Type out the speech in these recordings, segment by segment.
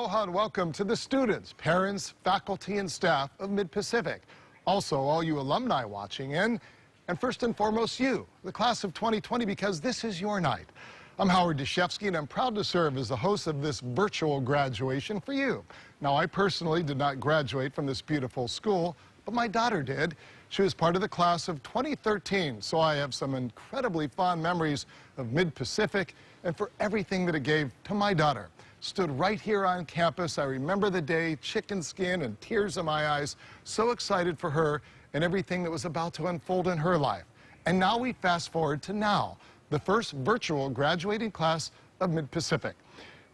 Aloha and welcome to the students, parents, faculty, and staff of Mid-Pacific. Also, all you alumni watching in, and first and foremost you, the class of 2020, because this is your night. I'm Howard Deshefsky, and I'm proud to serve as the host of this virtual graduation for you. Now, I personally did not graduate from this beautiful school, but my daughter did. She was part of the class of 2013, so I have some incredibly fond memories of Mid-Pacific and for everything that it gave to my daughter. Stood right here on campus. I remember the day, chicken skin and tears in my eyes, so excited for her and everything that was about to unfold in her life. And now we fast forward to now, the first virtual graduating class of Mid-Pacific.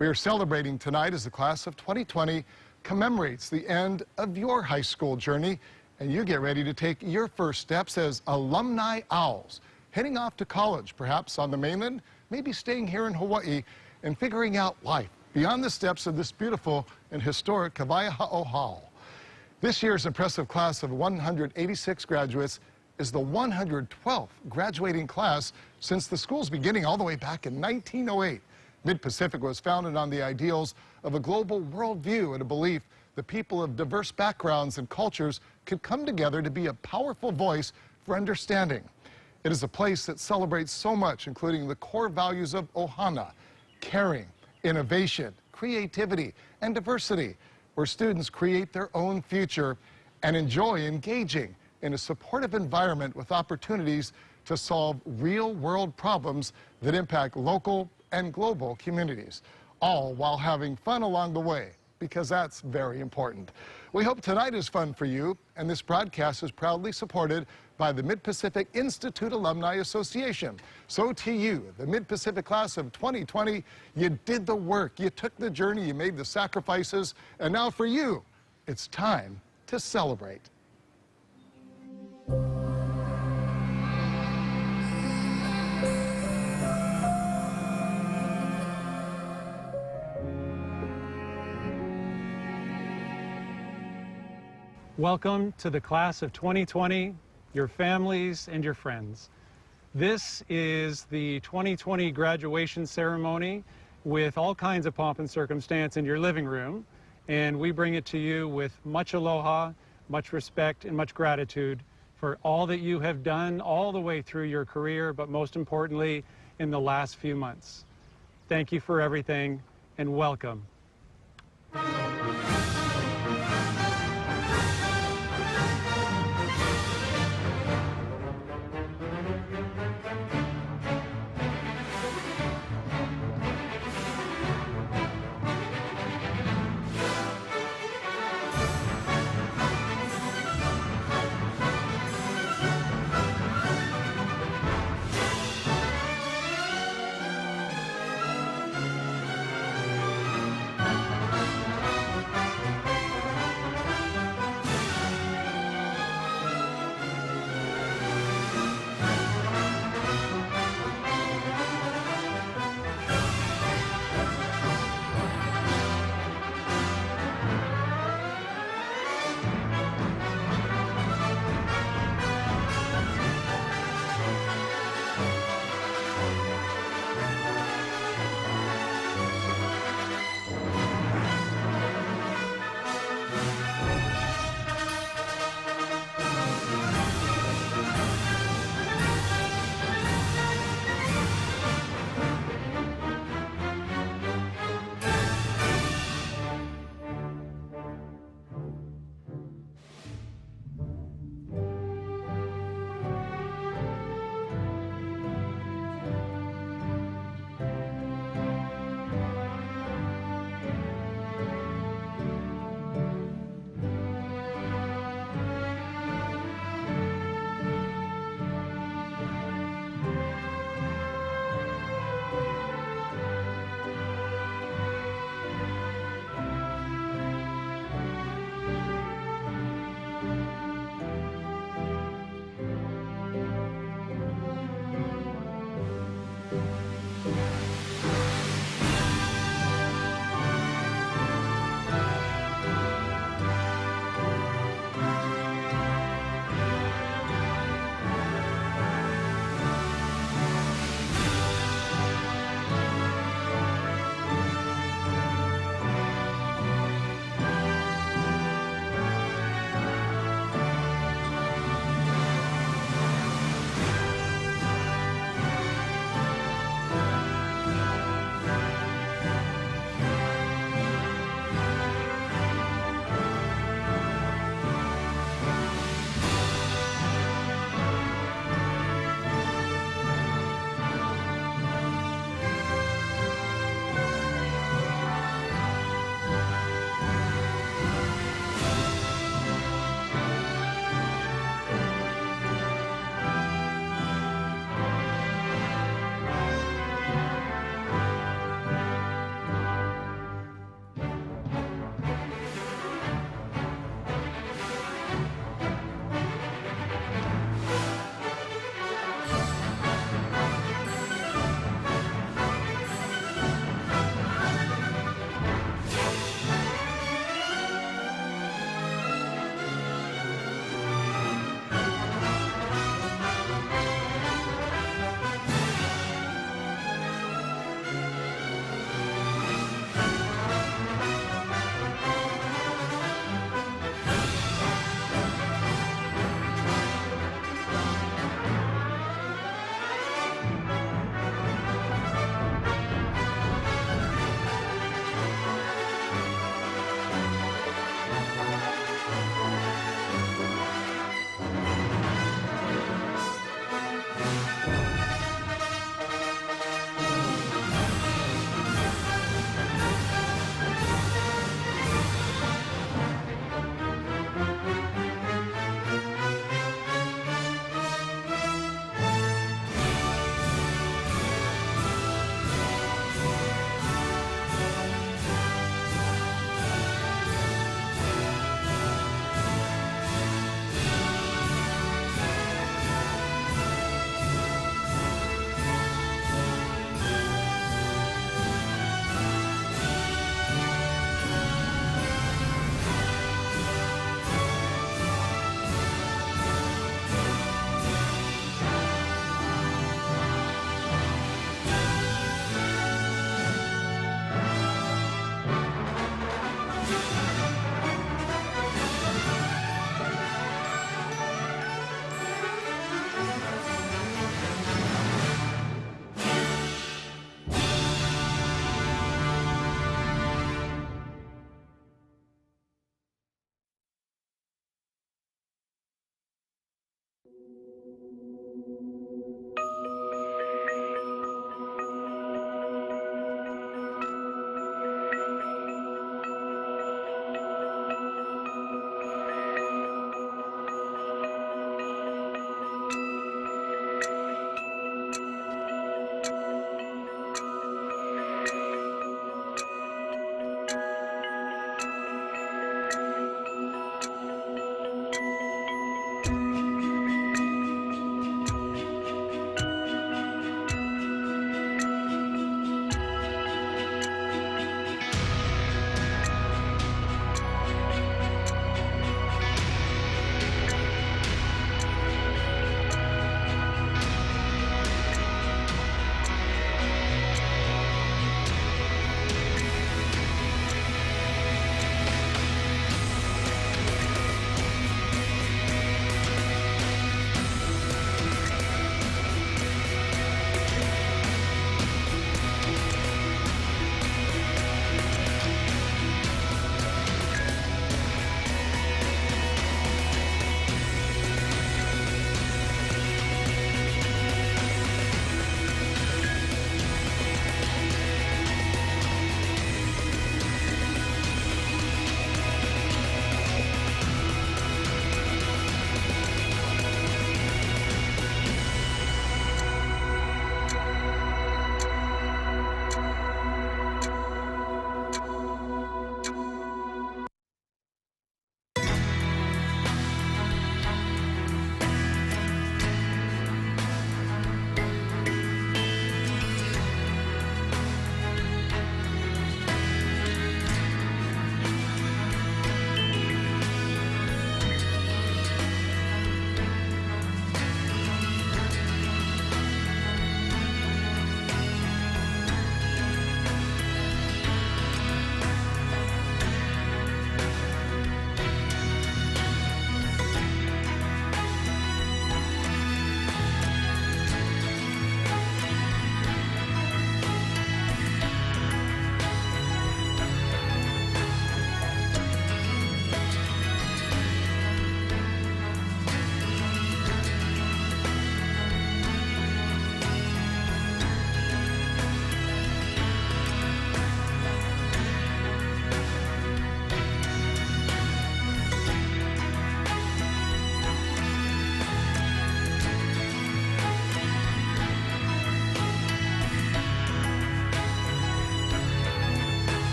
We are celebrating tonight as the class of 2020 commemorates the end of your high school journey, and you get ready to take your first steps as alumni owls, heading off to college, perhaps on the mainland, maybe staying here in Hawaii, and figuring out life beyond the steps of this beautiful and historic Kawaiahao Hall. This year's impressive class of 186 graduates is the 112th graduating class since the school's beginning all the way back in 1908. Mid-Pacific was founded on the ideals of a global worldview and a belief that people of diverse backgrounds and cultures could come together to be a powerful voice for understanding. It is a place that celebrates so much, including the core values of Ohana, caring, innovation, creativity, and diversity, where students create their own future and enjoy engaging in a supportive environment with opportunities to solve real-world problems that impact local and global communities, all while having fun along the way, because that's very important. We hope tonight is fun for you, and this broadcast is proudly supported by the Mid-Pacific Institute Alumni Association. So to you, the Mid-Pacific class of 2020, you did the work, you took the journey, you made the sacrifices, and now for you, it's time to celebrate. Welcome to the class of 2020, your families and your friends. This is the 2020 graduation ceremony with all kinds of pomp and circumstance in your living room, and we bring it to you with much aloha, much respect, and much gratitude for all that you have done all the way through your career, but most importantly, in the last few months. Thank you for everything, and welcome.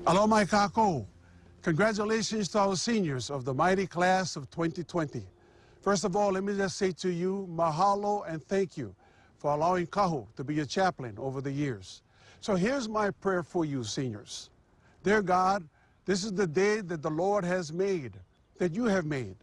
Alo mai kako. Congratulations to our seniors of the mighty class of 2020. First of all, let me just say to you, mahalo and thank you for allowing Kahu to be your chaplain over the years. So here's my prayer for you, seniors. Dear God, this is the day that the Lord has made, that you have made.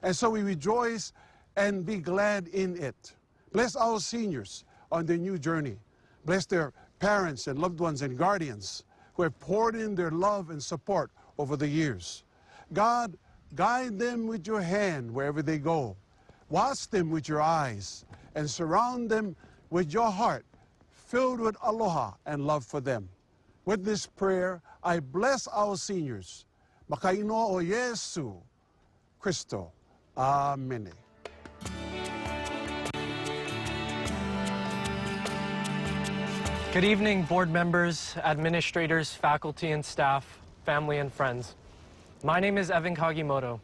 And so we rejoice and be glad in it. Bless our seniors on their new journey. Bless their parents and loved ones and guardians who have poured in their love and support over the years. God, guide them with your hand wherever they go. Watch them with your eyes and surround them with your heart filled with aloha and love for them. With this prayer, I bless our seniors. Makaino o Yesu Christo. Amen. Good evening, board members, administrators, faculty and staff, family and friends. My name is Evan Kagimoto.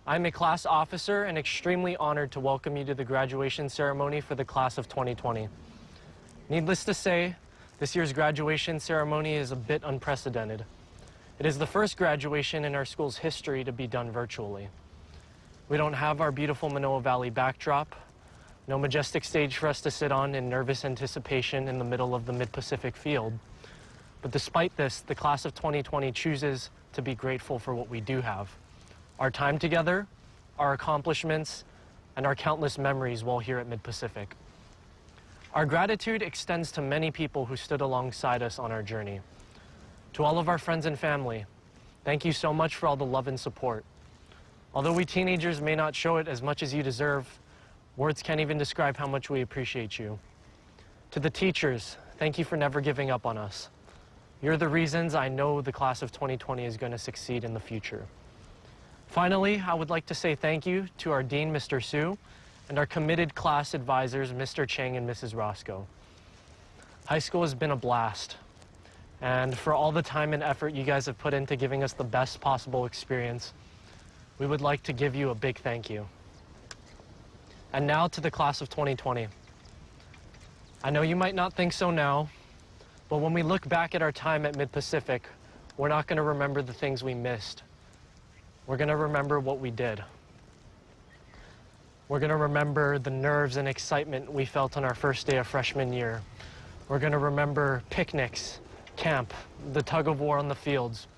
I'm a class officer and extremely honored to welcome you to the graduation ceremony for the class of 2020. Needless to say, this year's graduation ceremony is a bit unprecedented. It is the first graduation in our school's history to be done virtually. We don't have our beautiful Manoa Valley backdrop, no majestic stage for us to sit on in nervous anticipation in the middle of the Mid-Pacific field. But despite this, the class of 2020 chooses to be grateful for what we do have. Our time together, our accomplishments, and our countless memories while here at Mid-Pacific. Our gratitude extends to many people who stood alongside us on our journey. To all of our friends and family, thank you so much for all the love and support. Although we teenagers may not show it as much as you deserve, words can't even describe how much we appreciate you. To the teachers, thank you for never giving up on us. You're the reasons I know the class of 2020 is going to succeed in the future. Finally, I would like to say thank you to our Dean, Mr. Su, and our committed class advisors, Mr. Chang and Mrs. Roscoe. High school has been a blast, and for all the time and effort you guys have put into giving us the best possible experience, we would like to give you a big thank you. And now to the class of 2020. I know you might not think so now, but when we look back at our time at Mid-Pacific, we're not going to remember the things we missed. We're going to remember what we did. We're going to remember the nerves and excitement we felt on our first day of freshman year. We're going to remember picnics, camp, the tug of war on the fields.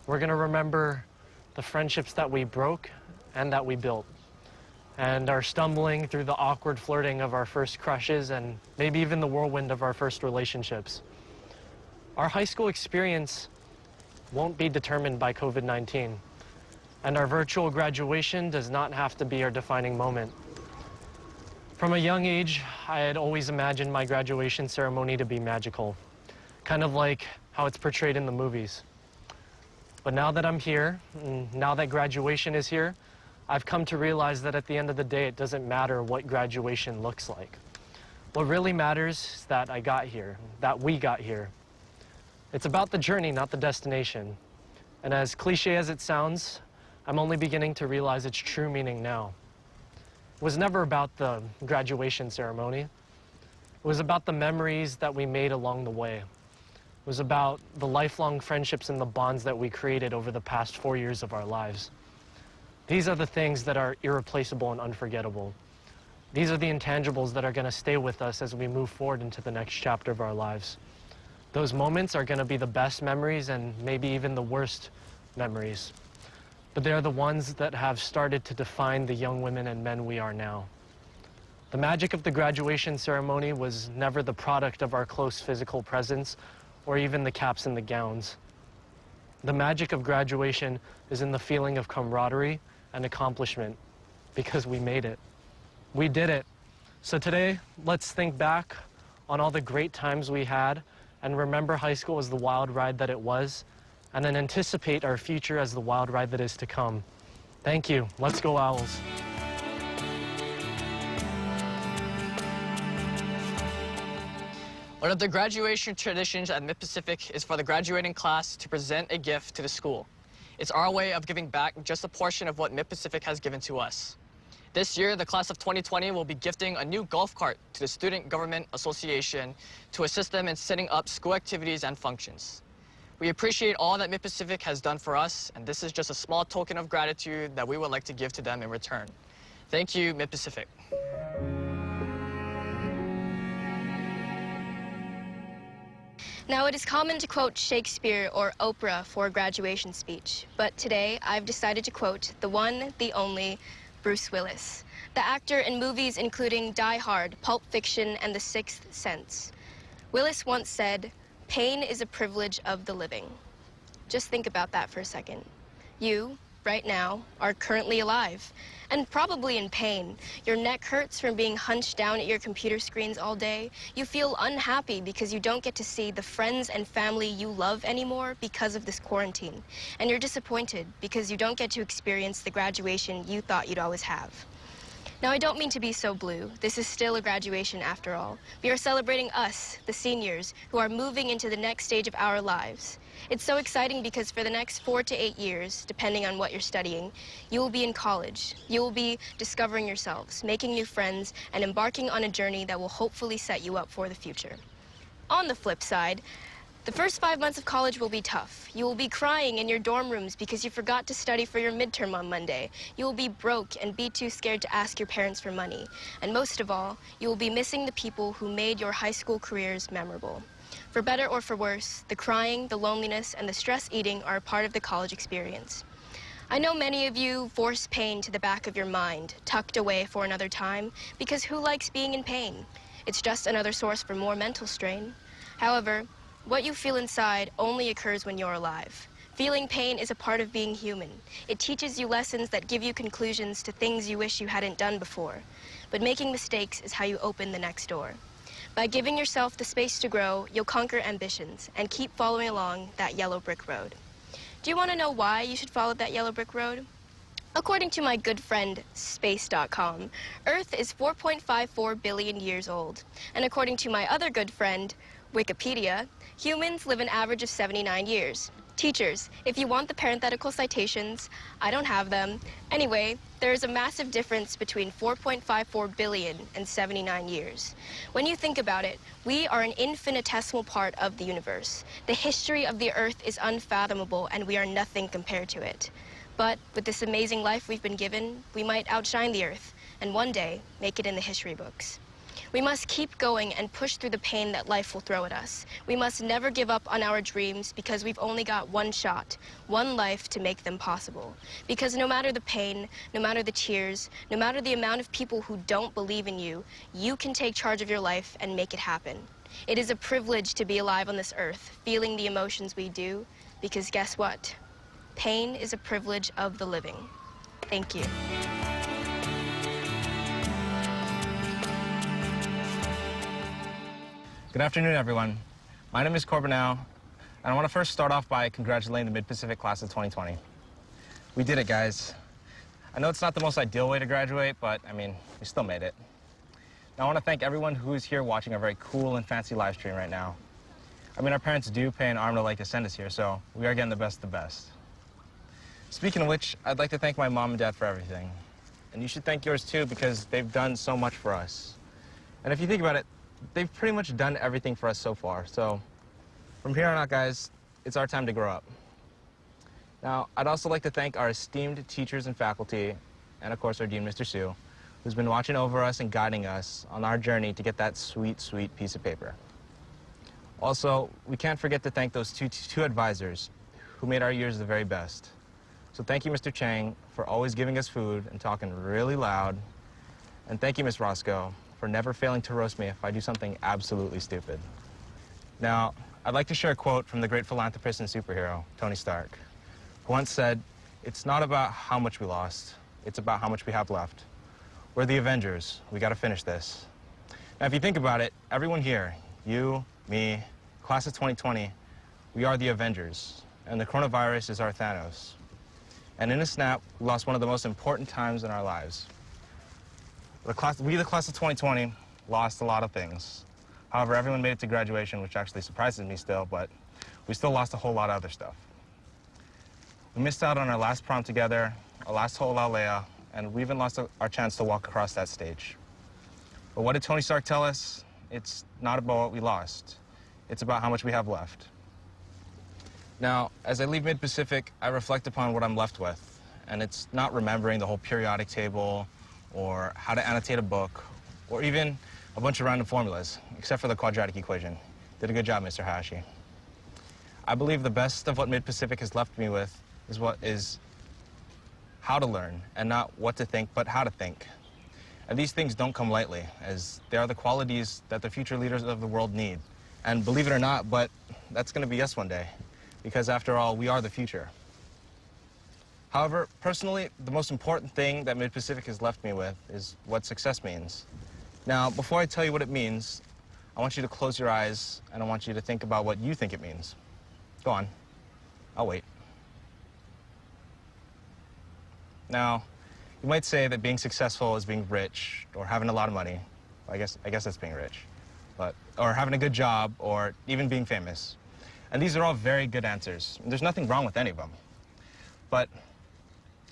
We're going to remember the friendships that we broke and that we built, and our stumbling through the awkward flirting of our first crushes and maybe even the whirlwind of our first relationships. Our high school experience won't be determined by COVID-19. And our virtual graduation does not have to be our defining moment. From a young age, I had always imagined my graduation ceremony to be magical, kind of like how it's portrayed in the movies. But now that I'm here, and now that graduation is here, I've come to realize that at the end of the day, it doesn't matter what graduation looks like. What really matters is that I got here, that we got here. It's about the journey, not the destination. And as cliche as it sounds, I'm only beginning to realize its true meaning now. It was never about the graduation ceremony. It was about the memories that we made along the way. It was about the lifelong friendships and the bonds that we created over the past 4 years of our lives. These are the things that are irreplaceable and unforgettable. These are the intangibles that are going to stay with us as we move forward into the next chapter of our lives. Those moments are going to be the best memories and maybe even the worst memories. But they are the ones that have started to define the young women and men we are now. The magic of the graduation ceremony was never the product of our close physical presence or even the caps and the gowns. The magic of graduation is in the feeling of camaraderie and accomplishment, because we made it. We did it. So today, let's think back on all the great times we had and remember high school as the wild ride that it was, and then anticipate our future as the wild ride that is to come. Thank you. Let's go Owls. One of the graduation traditions at Mid-Pacific is for the graduating class to present a gift to the school. It's our way of giving back just a portion of what Mid-Pacific has given to us. This year, the class of 2020 will be gifting a new golf cart to the Student Government Association to assist them in setting up school activities and functions. We appreciate all that Mid-Pacific has done for us, and this is just a small token of gratitude that we would like to give to them in return. Thank you, Mid-Pacific. Now, it is common to quote Shakespeare or Oprah for a graduation speech, but today I've decided to quote the one, the only, Bruce Willis, the actor in movies including Die Hard, Pulp Fiction, and The Sixth Sense. Willis once said, "Pain is a privilege of the living." Just think about that for a second. You, right now, are currently alive, and probably in pain. Your neck hurts from being hunched down at your computer screens all day. You feel unhappy because you don't get to see the friends and family you love anymore because of this quarantine. And you're disappointed because you don't get to experience the graduation you thought you'd always have. Now, I don't mean to be so blue. This is still a graduation after all. We are celebrating us, the seniors, who are moving into the next stage of our lives. It's so exciting because for the next 4 to 8 years, depending on what you're studying, you will be in college. You will be discovering yourselves, making new friends, and embarking on a journey that will hopefully set you up for the future. On the flip side, the first 5 months of college will be tough. You will be crying in your dorm rooms because you forgot to study for your midterm on Monday. You will be broke and be too scared to ask your parents for money. And most of all, you will be missing the people who made your high school careers memorable. For better or for worse, the crying, the loneliness, and the stress eating are a part of the college experience. I know many of you force pain to the back of your mind, tucked away for another time, because who likes being in pain? It's just another source for more mental strain. However, what you feel inside only occurs when you're alive. Feeling pain is a part of being human. It teaches you lessons that give you conclusions to things you wish you hadn't done before. But making mistakes is how you open the next door. By giving yourself the space to grow, you'll conquer ambitions and keep following along that yellow brick road. Do you want to know why you should follow that yellow brick road? According to my good friend, Space.com, Earth is 4.54 billion years old. And according to my other good friend, Wikipedia, humans live an average of 79 years. Teachers, if you want the parenthetical citations, I don't have them. Anyway, there is a massive difference between 4.54 billion and 79 years. When you think about it, we are an infinitesimal part of the universe. The history of the Earth is unfathomable, and we are nothing compared to it. But with this amazing life we've been given, we might outshine the Earth, and one day make it in the history books. We must keep going and push through the pain that life will throw at us. We must never give up on our dreams because we've only got one shot, one life to make them possible. Because no matter the pain, no matter the tears, no matter the amount of people who don't believe in you, you can take charge of your life and make it happen. It is a privilege to be alive on this earth, feeling the emotions we do, because guess what? Pain is a privilege of the living. Thank you. Good afternoon, everyone. My name is Corbinell, and I want to first start off by congratulating the Mid-Pacific class of 2020. We did it, guys. I know it's not the most ideal way to graduate, but, I mean, we still made it. Now, I want to thank everyone who is here watching our very cool and fancy live stream right now. I mean, our parents do pay an arm and a leg to send us here, so we are getting the best of the best. Speaking of which, I'd like to thank my mom and dad for everything. And you should thank yours, too, because they've done so much for us. And if you think about it, they've pretty much done everything for us so far. So from here on out, guys, it's our time to grow up. Now, I'd also like to thank our esteemed teachers and faculty, and of course our Dean, Mr. Sue, who's been watching over us and guiding us on our journey to get that sweet, sweet piece of paper. Also, we can't forget to thank those two advisors who made our years the very best. So thank you, Mr. Chang, for always giving us food and talking really loud. And thank you, Ms. Roscoe, for never failing to roast me if I do something absolutely stupid. Now, I'd like to share a quote from the great philanthropist and superhero, Tony Stark, who once said, "It's not about how much we lost, it's about how much we have left. We're the Avengers, we gotta finish this." Now, if you think about it, everyone here, you, me, class of 2020, we are the Avengers, and the coronavirus is our Thanos. And in a snap, we lost one of the most important times in our lives. We, the class of 2020, lost a lot of things. However, everyone made it to graduation, which actually surprises me still, but we still lost a whole lot of other stuff. We missed out on our last prom together, our last Ho'olaule'a, and we even lost our chance to walk across that stage. But what did Tony Stark tell us? It's not about what we lost. It's about how much we have left. Now, as I leave Mid-Pacific, I reflect upon what I'm left with. And it's not remembering the whole periodic table or how to annotate a book or even a bunch of random formulas, except for the quadratic equation. Did a good job, Mr. Hayashi. I believe the best of what Mid-Pacific has left me with is how to learn, and not what to think, but how to think. And these things don't come lightly, as they are the qualities that the future leaders of the world need. And believe it or not, but that's going to be us one day, because after all, we are the future. However, personally, the most important thing that Mid-Pacific has left me with is what success means. Now, before I tell you what it means, I want you to close your eyes, and I want you to think about what you think it means. Go on. I'll wait. Now, you might say that being successful is being rich or having a lot of money. I guess that's being rich. Or having a good job, or even being famous. And these are all very good answers. There's nothing wrong with any of them. But,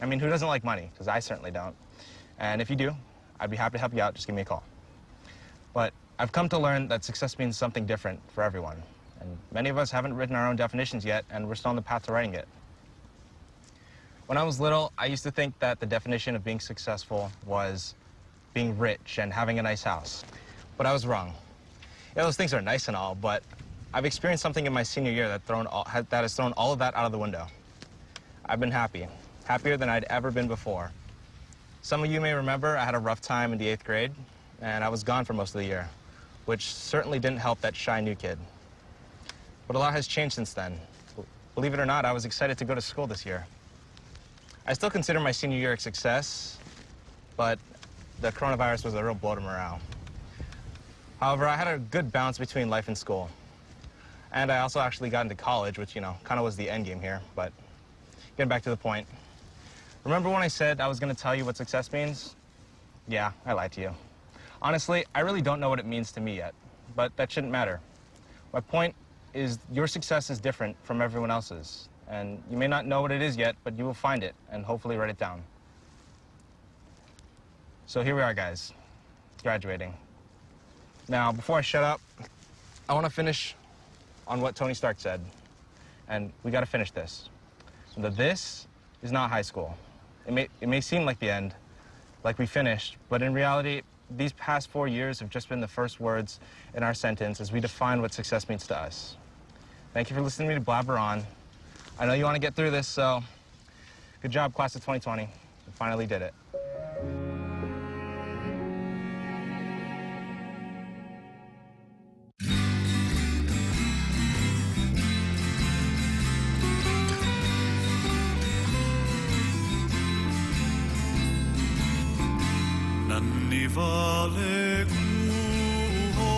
I mean, who doesn't like money? Because I certainly don't. And if you do, I'd be happy to help you out. Just give me a call. But I've come to learn that success means something different for everyone. And many of us haven't written our own definitions yet, and we're still on the path to writing it. When I was little, I used to think that the definition of being successful was being rich and having a nice house. But I was wrong. Yeah, those things are nice and all, but I've experienced something in my senior year that has thrown all of that out of the window. I've been happy, happier than I'd ever been before. Some of you may remember I had a rough time in the 8th grade, and I was gone for most of the year, which certainly didn't help that shy new kid. But a lot has changed since then. Believe it or not, I was excited to go to school this year. I still consider my senior year a success, but the coronavirus was a real blow to morale. However, I had a good balance between life and school. And I also actually got into college, which, kind of was the end game here. But getting back to the point, remember when I said I was going to tell you what success means? Yeah, I lied to you. Honestly, I really don't know what it means to me yet, but that shouldn't matter. My point is your success is different from everyone else's. And you may not know what it is yet, but you will find it and hopefully write it down. So here we are, guys, graduating. Now, before I shut up, I want to finish on what Tony Stark said. And we got to finish this. This is not high school. It may seem like the end, like we finished, but in reality, these past 4 years have just been the first words in our sentence as we define what success means to us. Thank you for listening to me blabber on. I know you want to get through this, so good job, class of 2020. You finally did it. Vale kuhome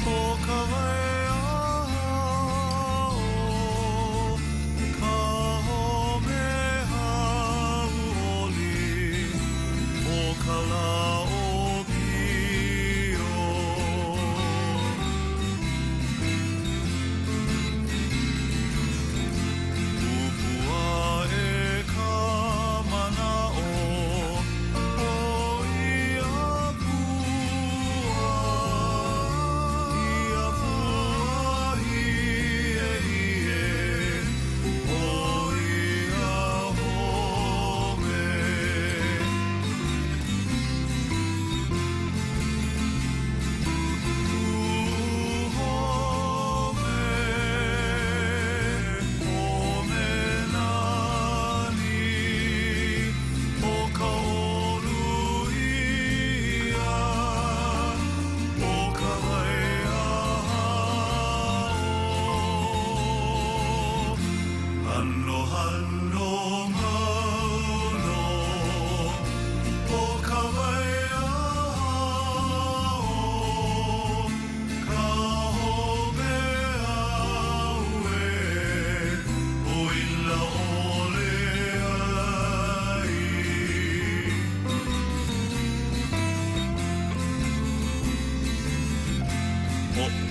o kawaeao kahome hauoli o kalao pio upua e kamanao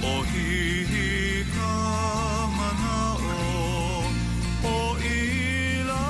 Ohihi ka manao o ila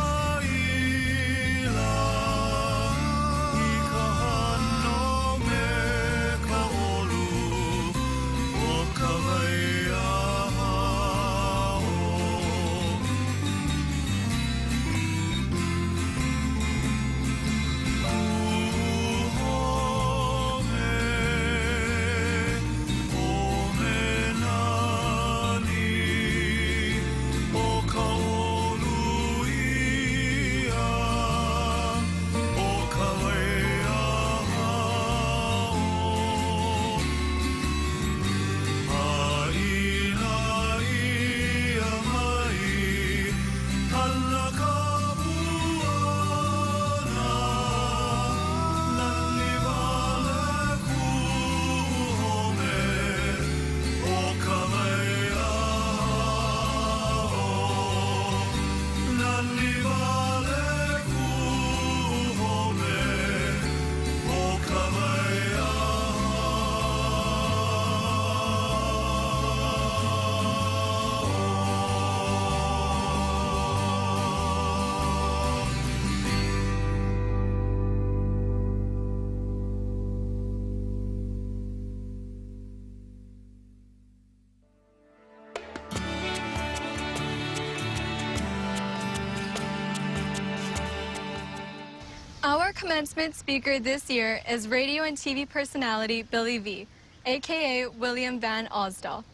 Our commencement speaker this year is radio and TV personality Billy V, aka William Van Osdal.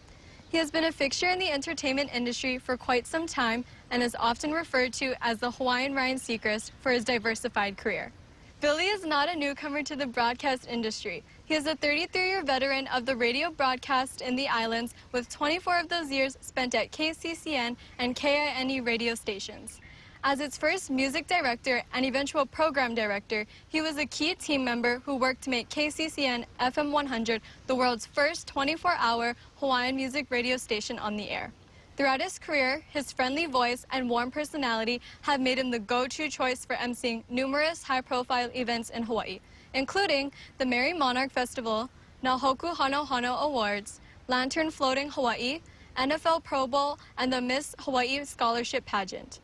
He has been a fixture in the entertainment industry for quite some time and is often referred to as the Hawaiian Ryan Seacrest for his diversified career. Billy is not a newcomer to the broadcast industry. He is a 33-year veteran of the radio broadcast in the islands, with 24 of those years spent at KCCN and KINE radio stations. As its first music director and eventual program director, he was a key team member who worked to make KCCN FM 100 the world's first 24-hour Hawaiian music radio station on the air. Throughout his career, his friendly voice and warm personality have made him the go-to choice for emceeing numerous high-profile events in Hawaii, including the Merry Monarch Festival, Nahoku Hano Hano Awards, Lantern Floating Hawaii, NFL Pro Bowl, and the Miss Hawaii Scholarship Pageant.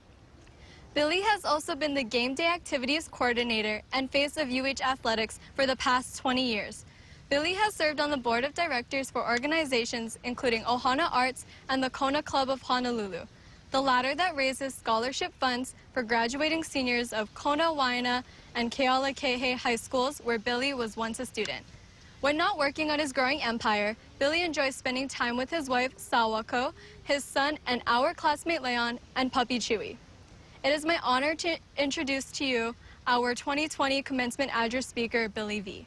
Billy has also been the game day activities coordinator and face of UH Athletics for the past 20 years. Billy has served on the board of directors for organizations including Ohana Arts and the Kona Club of Honolulu, the latter that raises scholarship funds for graduating seniors of Kona, Waina, and Kealakahe high schools where Billy was once a student. When not working on his growing empire, Billy enjoys spending time with his wife, Sawako, his son, and our classmate Leon, and puppy Chewy. It is my honor to introduce to you our 2020 commencement address speaker, Billy V.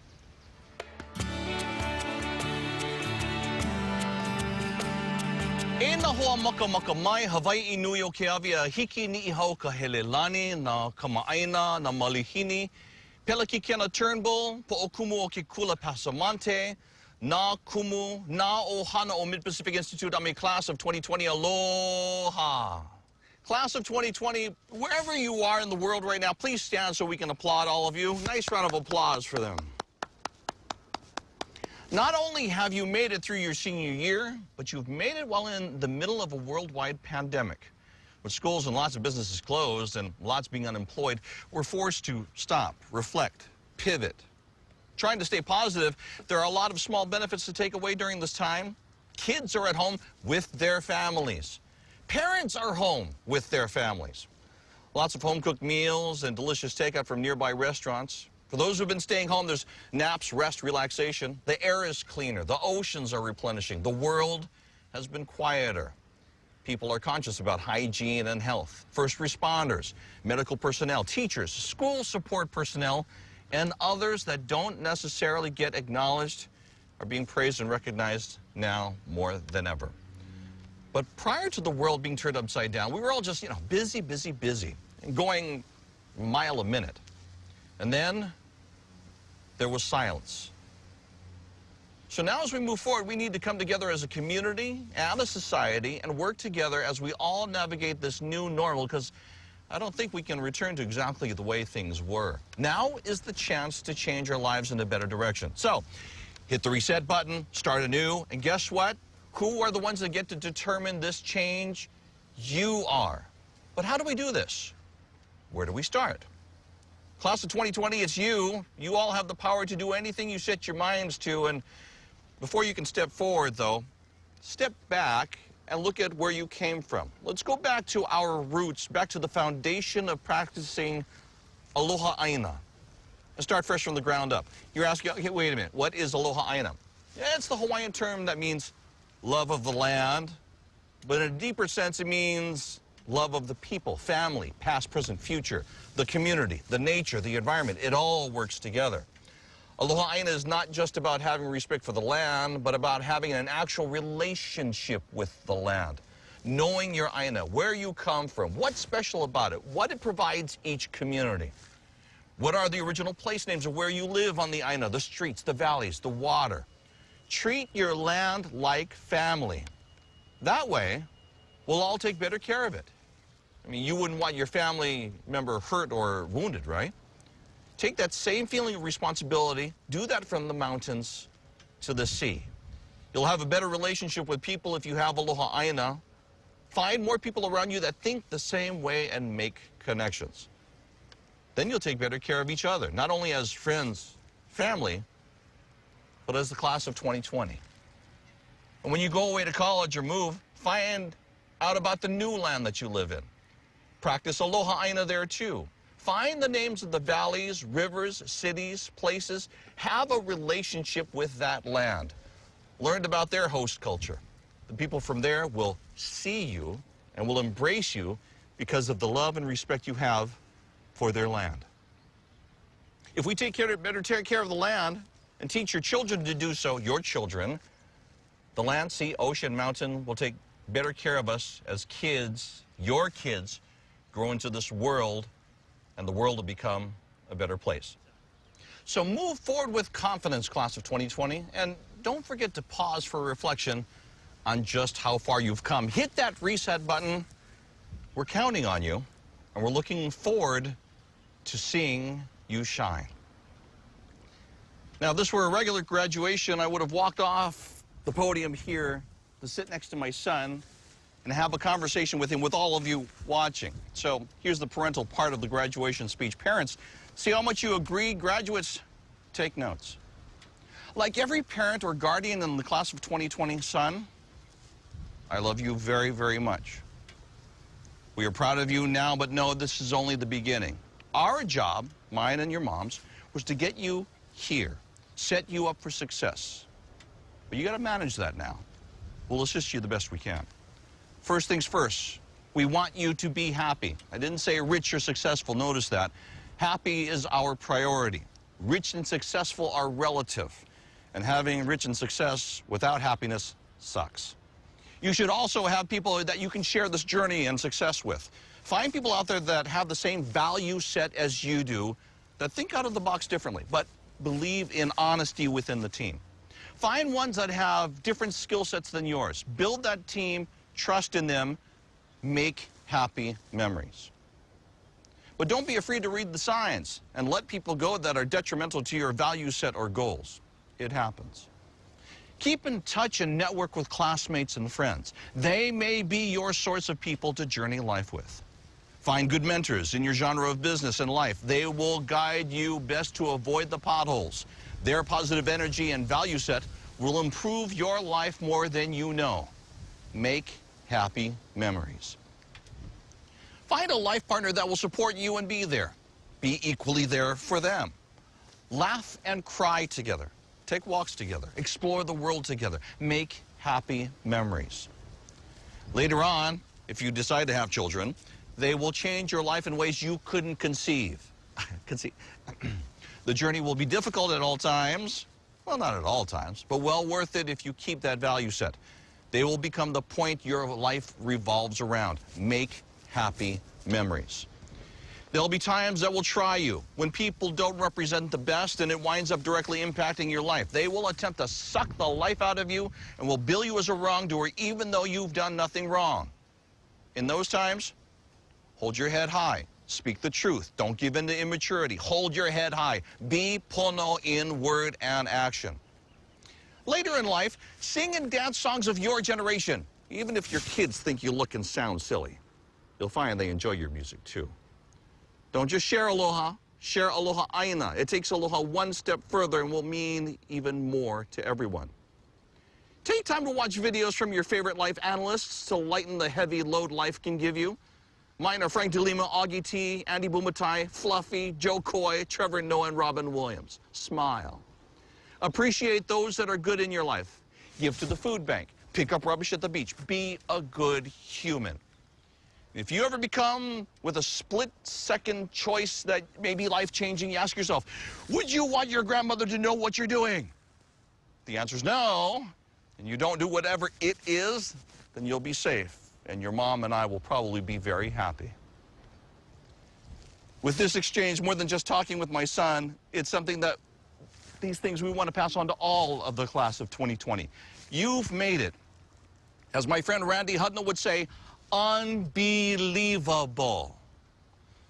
E na hoa maka mai, Hawaii nui o ke awia, hiki ni I hau ka helelani, na kamaaina, na malihini, pela ki kena Turnbull, po o kumu o ke kula Pasamonte, na kumu, na ohana o Mid-Pacific Institute, I'm a class of 2020, aloha. Class of 2020, wherever you are in the world right now, please stand so we can applaud all of you. Nice round of applause for them. Not only have you made it through your senior year, but you've made it while in the middle of a worldwide pandemic. With schools and lots of businesses closed and lots being unemployed, we're forced to stop, reflect, pivot. Trying to stay positive, there are a lot of small benefits to take away during this time. Kids are at home with their families. Parents are home with their families. Lots of home-cooked meals and delicious takeout from nearby restaurants. For those who've been staying home, there's naps, rest, relaxation. The air is cleaner. The oceans are replenishing. The world has been quieter. People are conscious about hygiene and health. First responders, medical personnel, teachers, school support personnel, and others that don't necessarily get acknowledged are being praised and recognized now more than ever. But prior to the world being turned upside down, we were all just, busy, and going a mile a minute. And then there was silence. So now as we move forward, we need to come together as a community and a society and work together as we all navigate this new normal, because I don't think we can return to exactly the way things were. Now is the chance to change our lives in a better direction. So hit the reset button, start anew, and guess what? Who are the ones that get to determine this change? You are. But how do we do this? Where do we start? Class of 2020, it's you. You all have the power to do anything you set your minds to. And before you can step forward, though, step back and look at where you came from. Let's go back to our roots, back to the foundation of practicing aloha aina. And start fresh from the ground up. You're asking, okay, wait a minute, what is aloha aina? Yeah, it's the Hawaiian term that means love of the land, but in a deeper sense, it means love of the people, family, past, present, future, the community, the nature, the environment. It all works together. Aloha aina is not just about having respect for the land, but about having an actual relationship with the land. Knowing your aina, where you come from, what's special about it, what it provides each community. What are the original place names of where you live on the aina, the streets, the valleys, the water. Treat your land like family. That way, we'll all take better care of it. I mean, you wouldn't want your family member hurt or wounded, right? Take that same feeling of responsibility, do that from the mountains to the sea. You'll have a better relationship with people if you have aloha aina. Find more people around you that think the same way and make connections. Then you'll take better care of each other, not only as friends, family, but as the class of 2020. And when you go away to college or move, find out about the new land that you live in. Practice aloha aina there too. Find the names of the valleys, rivers, cities, places. Have a relationship with that land. Learn about their host culture. The people from there will see you and will embrace you because of the love and respect you have for their land. If we better take care of the land and teach your children to do so, your children, the land, sea, ocean, mountain will take better care of us as kids, your kids, grow into this world, and the world will become a better place. So move forward with confidence, class of 2020, and don't forget to pause for reflection on just how far you've come. Hit that reset button. We're counting on you, and we're looking forward to seeing you shine. Now, if this were a regular graduation, I would have walked off the podium here to sit next to my son and have a conversation with him, with all of you watching. So here's the parental part of the graduation speech. Parents, see how much you agree. Graduates, take notes. Like every parent or guardian in the class of 2020, son, I love you very, very much. We are proud of you now, but no, this is only the beginning. Our job, mine and your mom's, was to get you here, set you up for success. But you got to manage that now. We'll assist you the best we can. First things first, we want you to be happy. I didn't say rich or successful, notice that. Happy is our priority. Rich and successful are relative. And having rich and success without happiness sucks. You should also have people that you can share this journey and success with. Find people out there that have the same value set as you do, that think out of the box differently, but believe in honesty within the team. Find ones that have different skill sets than yours. Build that team, trust in them, make happy memories. But don't be afraid to read the signs and let people go that are detrimental to your value set or goals. It happens. Keep in touch and network with classmates and friends. They may be your source of people to journey life with. Find good mentors in your genre of business and life. They will guide you best to avoid the potholes. Their positive energy and value set will improve your life more than you know. Make happy memories. Find a life partner that will support you and be there. Be equally there for them. Laugh and cry together. Take walks together. Explore the world together. Make happy memories. Later on, if you decide to have children, they will change your life in ways you couldn't conceive. The journey will be difficult at all times. Well, not at all times, but well worth it if you keep that value set. They will become the point your life revolves around. Make happy memories. There'll be times that will try you, when people don't represent the best and it winds up directly impacting your life. They will attempt to suck the life out of you and will bill you as a wrongdoer even though you've done nothing wrong. In those times, hold your head high. Speak the truth. Don't give in to immaturity. Hold your head high. Be pono in word and action. Later in life, sing and dance songs of your generation. Even if your kids think you look and sound silly, you'll find they enjoy your music too. Don't just share aloha, share aloha aina. It takes aloha one step further and will mean even more to everyone. Take time to watch videos from your favorite life analysts to lighten the heavy load life can give you. Mine are Frank DeLima, Augie T, Andy Bumatai, Fluffy, Joe Coy, Trevor Noah, and Robin Williams. Smile. Appreciate those that are good in your life. Give to the food bank. Pick up rubbish at the beach. Be a good human. If you ever become with a split-second choice that may be life-changing, you ask yourself, would you want your grandmother to know what you're doing? The answer is no, and you don't do whatever it is, then you'll be safe, and your mom and I will probably be very happy. With this exchange, more than just talking with my son, it's something that these things we want to pass on to all of the class of 2020. You've made it. As my friend Randy Hudnall would say, unbelievable.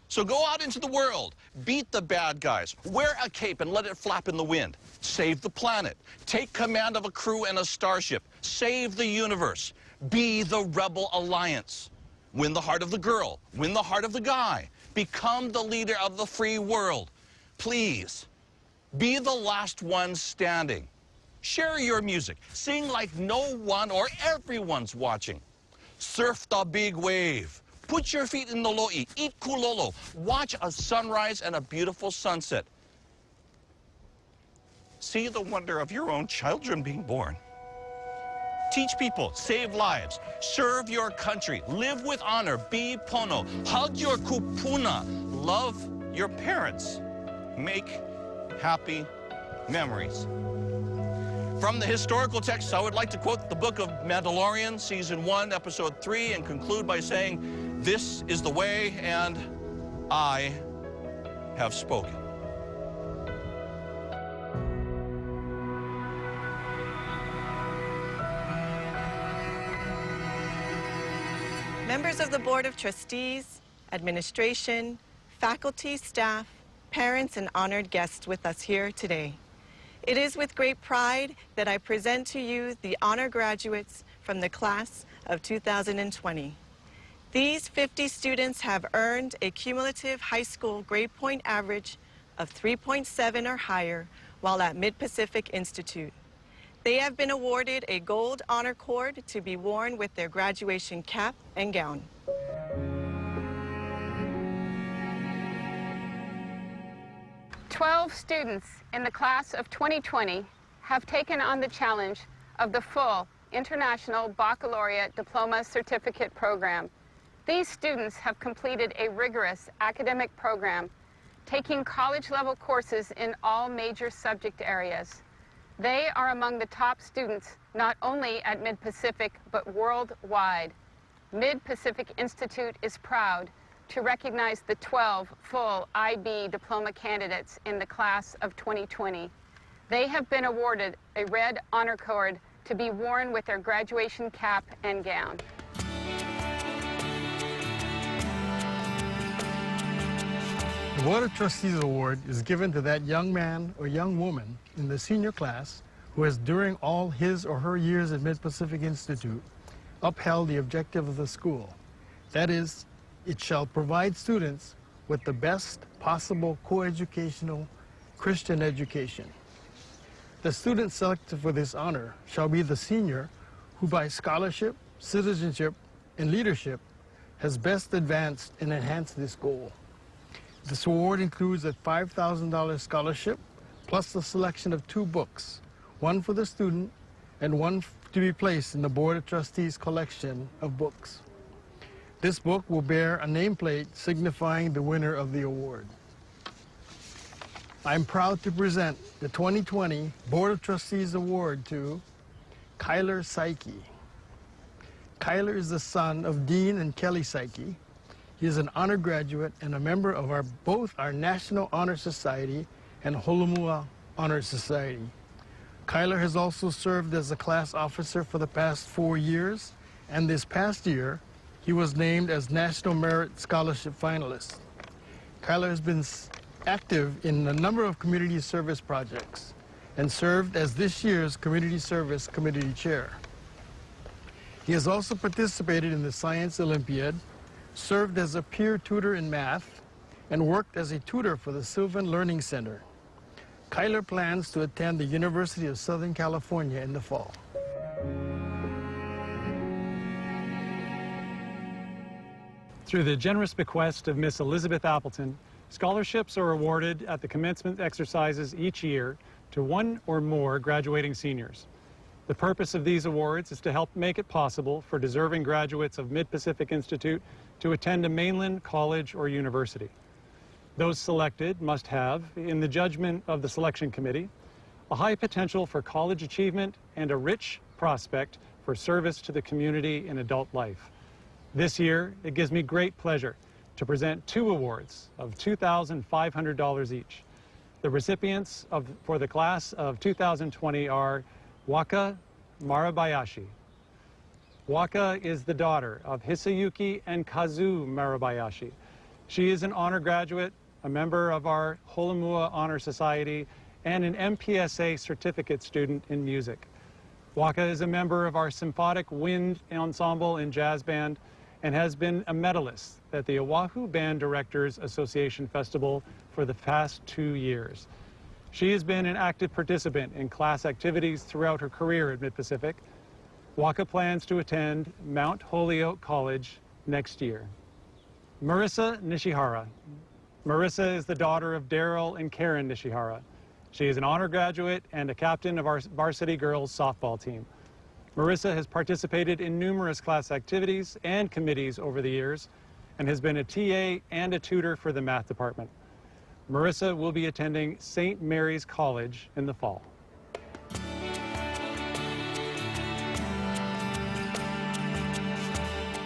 So go out into the world, beat the bad guys, wear a cape and let it flap in the wind, save the planet, take command of a crew and a starship, save the universe, be the Rebel Alliance, win the heart of the girl, win the heart of the guy, become the leader of the free world. Please, be the last one standing. Share your music, sing like no one or everyone's watching. Surf the big wave, Put your feet in the lo'i, eat kulolo, watch a sunrise and a beautiful sunset. See the wonder of your own children being born. Teach people, save lives, serve your country, live with honor, be pono, hug your kupuna, love your parents, make happy memories. From the historical texts, I would like to quote the book of Mandalorian, Season 1, Episode 3, and conclude by saying, "This is the way, and I have spoken." Members of the Board of Trustees, administration, faculty, staff, parents, and honored guests with us here today. It is with great pride that I present to you the honor graduates from the class of 2020. These 50 students have earned a cumulative high school grade point average of 3.7 or higher while at Mid-Pacific Institute. They have been awarded a gold honor cord to be worn with their graduation cap and gown. "12 students in the class of 2020 have taken on the challenge of the full International Baccalaureate Diploma Certificate Program. These students have completed a rigorous academic program, taking college-level courses in all major subject areas. They are among the top students not only at Mid-Pacific but worldwide. Mid-Pacific Institute is proud to recognize the 12 full IB diploma candidates in the class of 2020. They have been awarded a red honor cord to be worn with their graduation cap and gown. The Board of Trustees Award is given to that young man or young woman in the senior class who has, during all his or her years at Mid-Pacific Institute, upheld the objective of the school. That is, it shall provide students with the best possible coeducational Christian education. The student selected for this honor shall be the senior who by scholarship, citizenship, and leadership has best advanced and enhanced this goal. This award includes a $5,000 scholarship plus the selection of 2 books, one for the student and one to be placed in the Board of Trustees collection of books. This book will bear a nameplate signifying the winner of the award. I'm proud to present the 2020 Board of Trustees Award to Kyler Psyche. Kyler is the son of Dean and Kelly Psyche. He is an honor graduate and a member of both our National Honor Society and Holomua Honor Society. Kyler has also served as a class officer for the past 4 years, and this past year, he was named as National Merit Scholarship finalist. Kyler has been active in a number of community service projects and served as this year's Community Service Committee Chair. He has also participated in the Science Olympiad, served as a peer tutor in math, and worked as a tutor for the Sylvan Learning Center. Kyler plans to attend the University of Southern California in the fall. Through the generous bequest of Miss Elizabeth Appleton, scholarships are awarded at the commencement exercises each year to 1 or more graduating seniors. The purpose of these awards is to help make it possible for deserving graduates of Mid-Pacific Institute to attend a mainland college or university. Those selected must have, in the judgment of the selection committee, a high potential for college achievement and a rich prospect for service to the community in adult life. This year, it gives me great pleasure to present 2 awards of $2,500 each. The recipients for the class of 2020 are Waka Marabayashi. Waka is the daughter of Hisayuki and Kazu Marabayashi. She is an honor graduate, a member of our Holomua Honor Society, and an MPSA certificate student in music. Waka is a member of our Symphonic Wind Ensemble and Jazz Band and has been a medalist at the Oahu Band Directors Association Festival for the past 2 years. She has been an active participant in class activities throughout her career at Mid-Pacific. Waka plans to attend Mount Holyoke College next year. Marissa Nishihara. Marissa is the daughter of Daryl and Karen Nishihara. She is an honor graduate and a captain of our varsity girls softball team. Marissa has participated in numerous class activities and committees over the years and has been a TA and a tutor for the math department. Marissa will be attending St. Mary's College in the fall.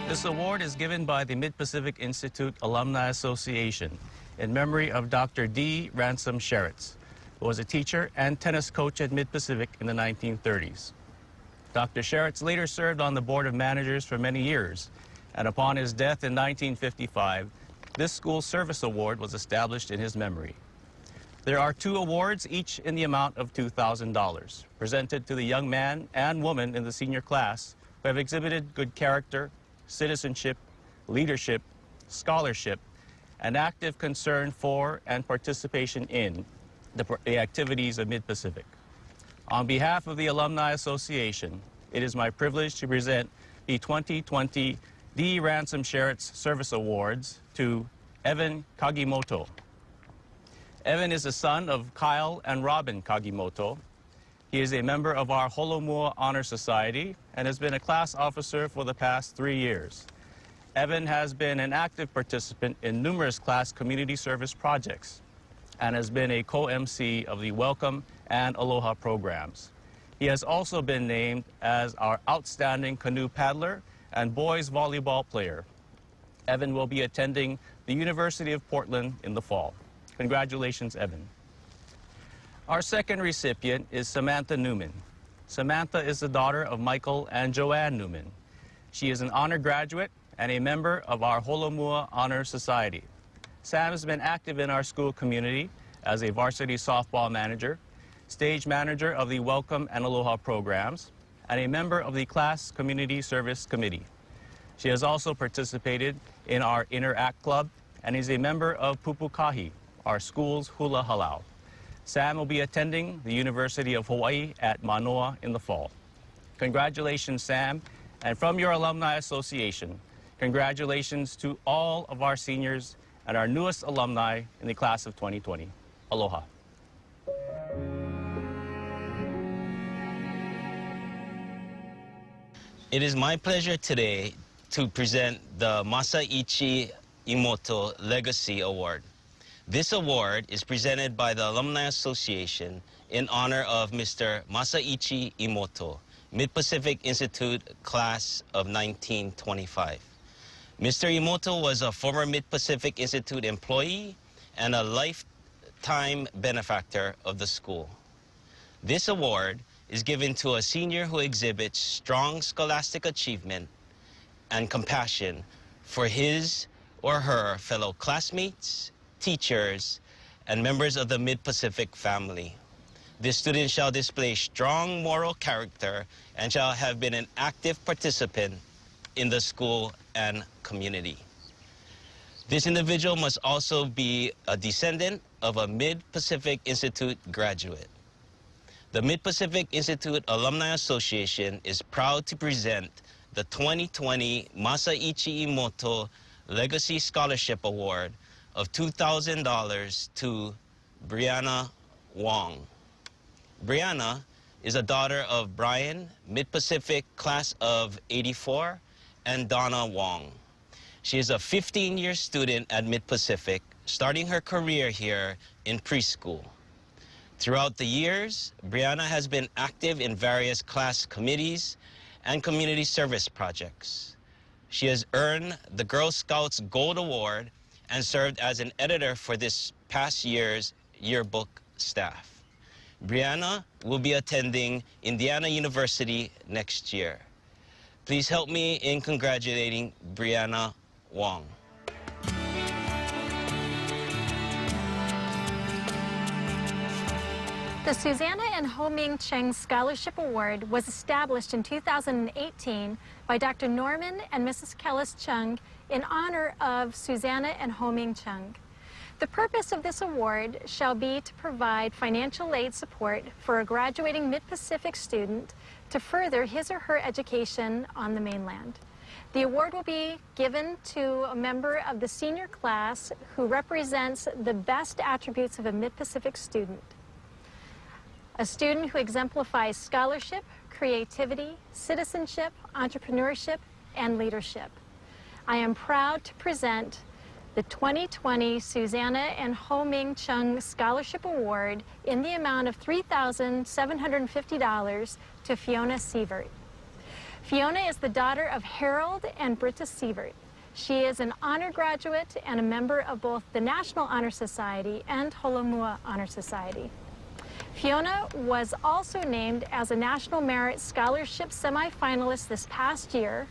This award is given by the Mid-Pacific Institute Alumni Association in memory of Dr. D. Ransom Sheretz, who was a teacher and tennis coach at Mid-Pacific in the 1930s. Dr. Sheretz later served on the Board of Managers for many years, and upon his death in 1955, this school service award was established in his memory. There are 2 awards, each in the amount of $2,000, presented to the young man and woman in the senior class who have exhibited good character, citizenship, leadership, scholarship, and active concern for and participation in the activities of Mid-Pacific. On behalf of the Alumni Association, it is my privilege to present the 2020 D. Ransom Sheretz Service Awards to Evan Kagimoto. Evan is the son of Kyle and Robin Kagimoto. He is a member of our Holomua Honor Society and has been a class officer for the past 3 years. Evan has been an active participant in numerous class community service projects and has been a co-MC of the Welcome and Aloha programs. He has also been named as our outstanding canoe paddler and boys volleyball player. Evan will be attending the University of Portland in the fall. Congratulations, Evan. Our second recipient is Samantha Newman. Samantha is the daughter of Michael and Joanne Newman. She is an honor graduate and a member of our Holomua Honor Society. Sam has been active in our school community as a varsity softball manager, stage manager of the Welcome and Aloha programs, and a member of the Class Community Service Committee. She has also participated in our Interact Club and is a member of Pupukahi, our school's hula halau. Sam will be attending the University of Hawaii at Manoa in the fall. Congratulations, Sam, and from your Alumni Association, congratulations to all of our seniors and our newest alumni in the class of 2020. Aloha. It is my pleasure today to present the Masaichi Imoto Legacy Award. This award is presented by the Alumni Association in honor of Mr. Masaichi Imoto, Mid-Pacific Institute class of 1925. Mr. Imoto was a former Mid-Pacific Institute employee and a lifetime benefactor of the school. This award is given to a senior who exhibits strong scholastic achievement and compassion for his or her fellow classmates, teachers, and members of the Mid-Pacific family. This student shall display strong moral character and shall have been an active participant in the school and community. This individual must also be a descendant of a Mid-Pacific Institute graduate. The Mid-Pacific Institute Alumni Association is proud to present the 2020 Masaichi Imoto Legacy Scholarship Award of $2,000 to Brianna Wong. Brianna is a daughter of Brian, Mid-Pacific class of '84, and Donna Wong. She is a 15-year student at Mid-Pacific, starting her career here in preschool. Throughout the years, Brianna has been active in various class committees and community service projects. She has earned the Girl Scouts Gold Award and served as an editor for this past year's yearbook staff. Brianna will be attending Indiana University next year. Please help me in congratulating Brianna Wong. The Susanna and Ho Ming Cheng Scholarship Award was established in 2018 by Dr. Norman and Mrs. Kellis Chung in honor of Susanna and Ho Ming Chung. The purpose of this award shall be to provide financial aid support for a graduating Mid-Pacific student to further his or her education on the mainland. The award will be given to a member of the senior class who represents the best attributes of a Mid-Pacific student. A student who exemplifies scholarship, creativity, citizenship, entrepreneurship, and leadership. I am proud to present the 2020 Susanna and Ho Ming Chung Scholarship Award in the amount of $3,750 to Fiona Sievert. Fiona is the daughter of Harold and Britta Sievert. She is an honor graduate and a member of both the National Honor Society and Holomua Honor Society. Fiona was also named as a National Merit Scholarship semifinalist this past year.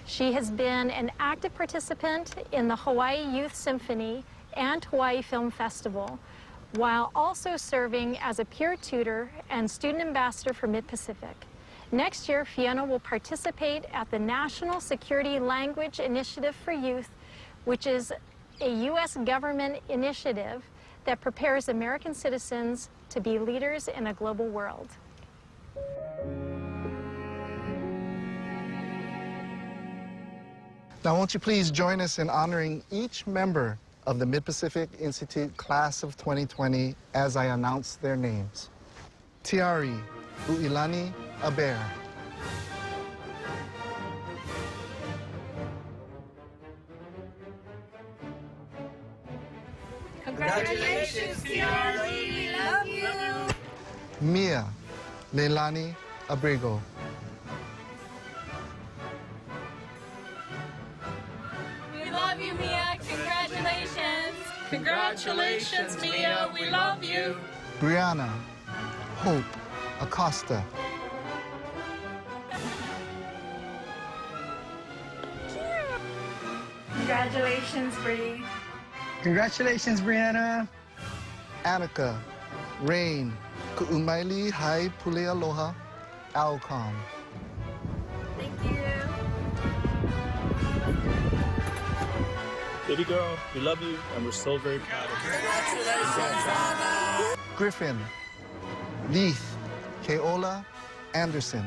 She has been an active participant in the Hawaii Youth Symphony and Hawaii Film Festival, while also serving as a peer tutor and student ambassador for Mid-Pacific. Next year, Fiona will participate at the National Security Language Initiative for Youth, which is a U.S. government initiative that prepares American citizens to be leaders in a global world. Now, won't you please join us in honoring each member of the Mid-Pacific Institute Class of 2020 as I announce their names. Tiari Uilani Aber. Congratulations, Tiari! We love you! Mia Leilani Abrigo. We love you, Mia! Congratulations! Congratulations, Mia! We love you! Brianna Hope Acosta. Congratulations, Bree! Congratulations, Brianna. Annika Rain Ku'umaili Hai Pule Aloha Alcom. Thank you! Baby girl, we love you and we're so very proud of you. Congratulations, Griffin Leith Keola Anderson.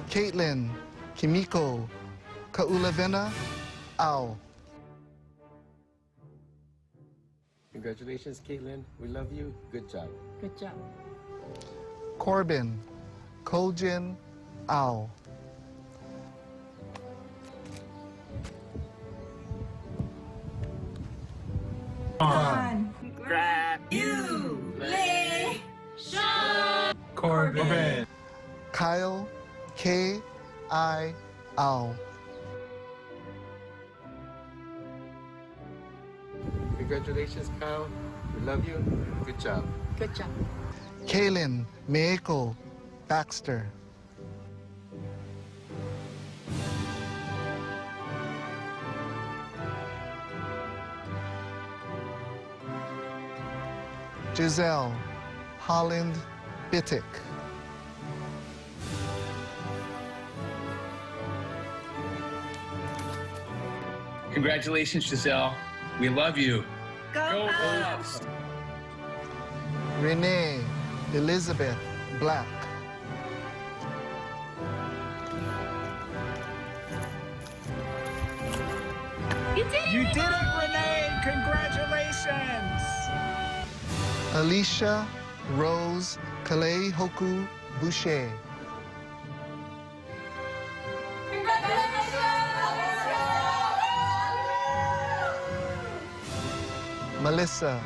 Caitlin Kimiko Kaulavena Ao. Congratulations, Caitlin. We love you. Good job. Good job. Corbin Kojin Ao. On. Grab you, Lay, Sean, Corbin. Kyle K.I. Ao. Congratulations, Kyle. We love you. Good job. Good job. Kaylin Meiko Baxter. Giselle Holland Bittick. Congratulations, Giselle. We love you. Go Buffs! Renee Elizabeth Black. You did it, Renee! Congratulations! Alicia Rose Kalei Hoku Boucher. Melissa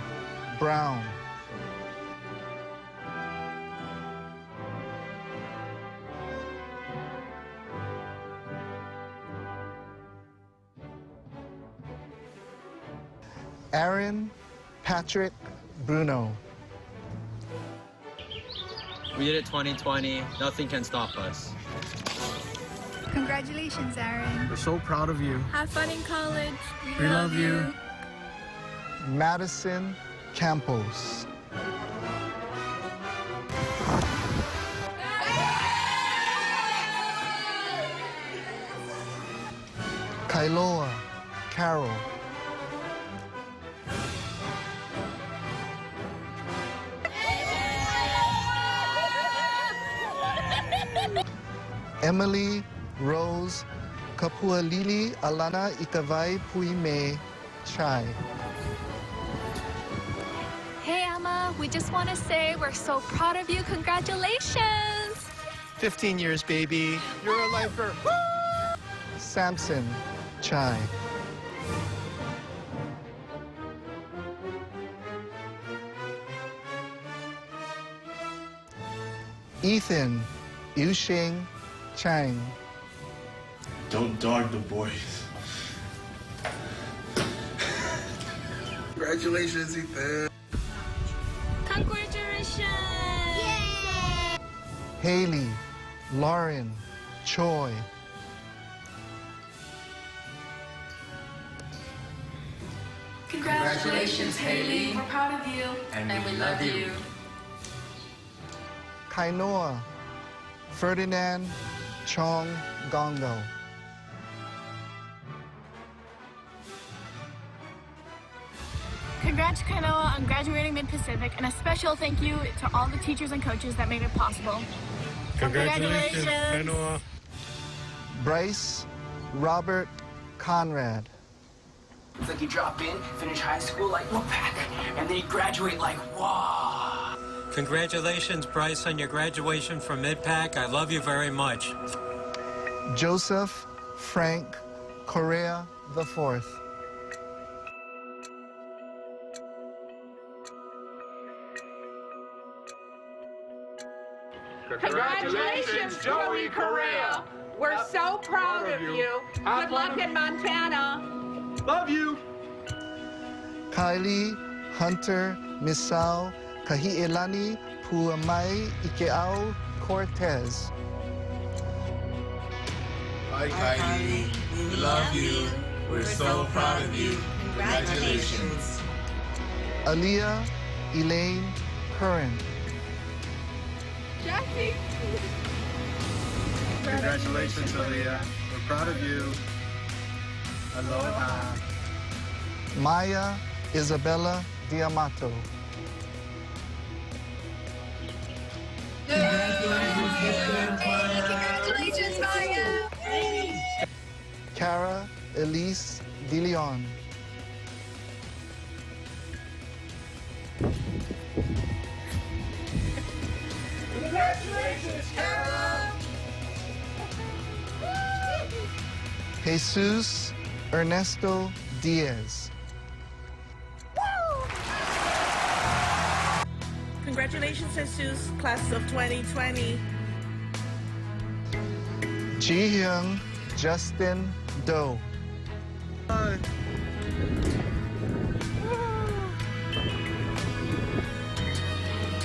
Brown. Aaron Patrick Bruno. We did it 2020. Nothing can stop us. Congratulations, Aaron. We're so proud of you. Have fun in college. We love you. Madison Campos. Kailoa Carol. Emily Rose Kapualili Alana Ikavai Puime Chai. Hey, Emma, we just want to say we're so proud of you. Congratulations! 15 years, baby. You're a lifer. Samson Chai. Ethan Yushing Chang. Don't dog the boys. Congratulations, Ethan. Congratulations! Yay! Haley Lauren Choi. Congratulations, Haley. We're proud of you. And we love you. Kainoa Ferdinand Chong Gongo. Congrats, Kainoa, on graduating Mid-Pacific, and a special thank you to all the teachers and coaches that made it possible. Congratulations, Kainoa. Bryce Robert Conrad. It's like you drop in, finish high school like Wolfpack, and then you graduate like, wow. Congratulations, Bryce, on your graduation from Mid-Pac. I love you very much. Joseph Frank Correa IV. Congratulations, Joey Correa. We're so proud of you. Good luck in Montana. Love you. Kylie Hunter Misao Kahi'elani Puamai Ikeao Cortez. Hi, Kylie. We love you. We're so proud of you. Congratulations. Aaliyah Elaine Curran. Jackie. Congratulations, Aaliyah. We're proud of you. Aloha. Maya Isabella Diamato. Congratulations, Maya. Cara Elise De Leon. Congratulations, Carol. Jesus Ernesto Diaz. Congratulations, Jesus, class of 2020. Ji-hyung Justin Doe.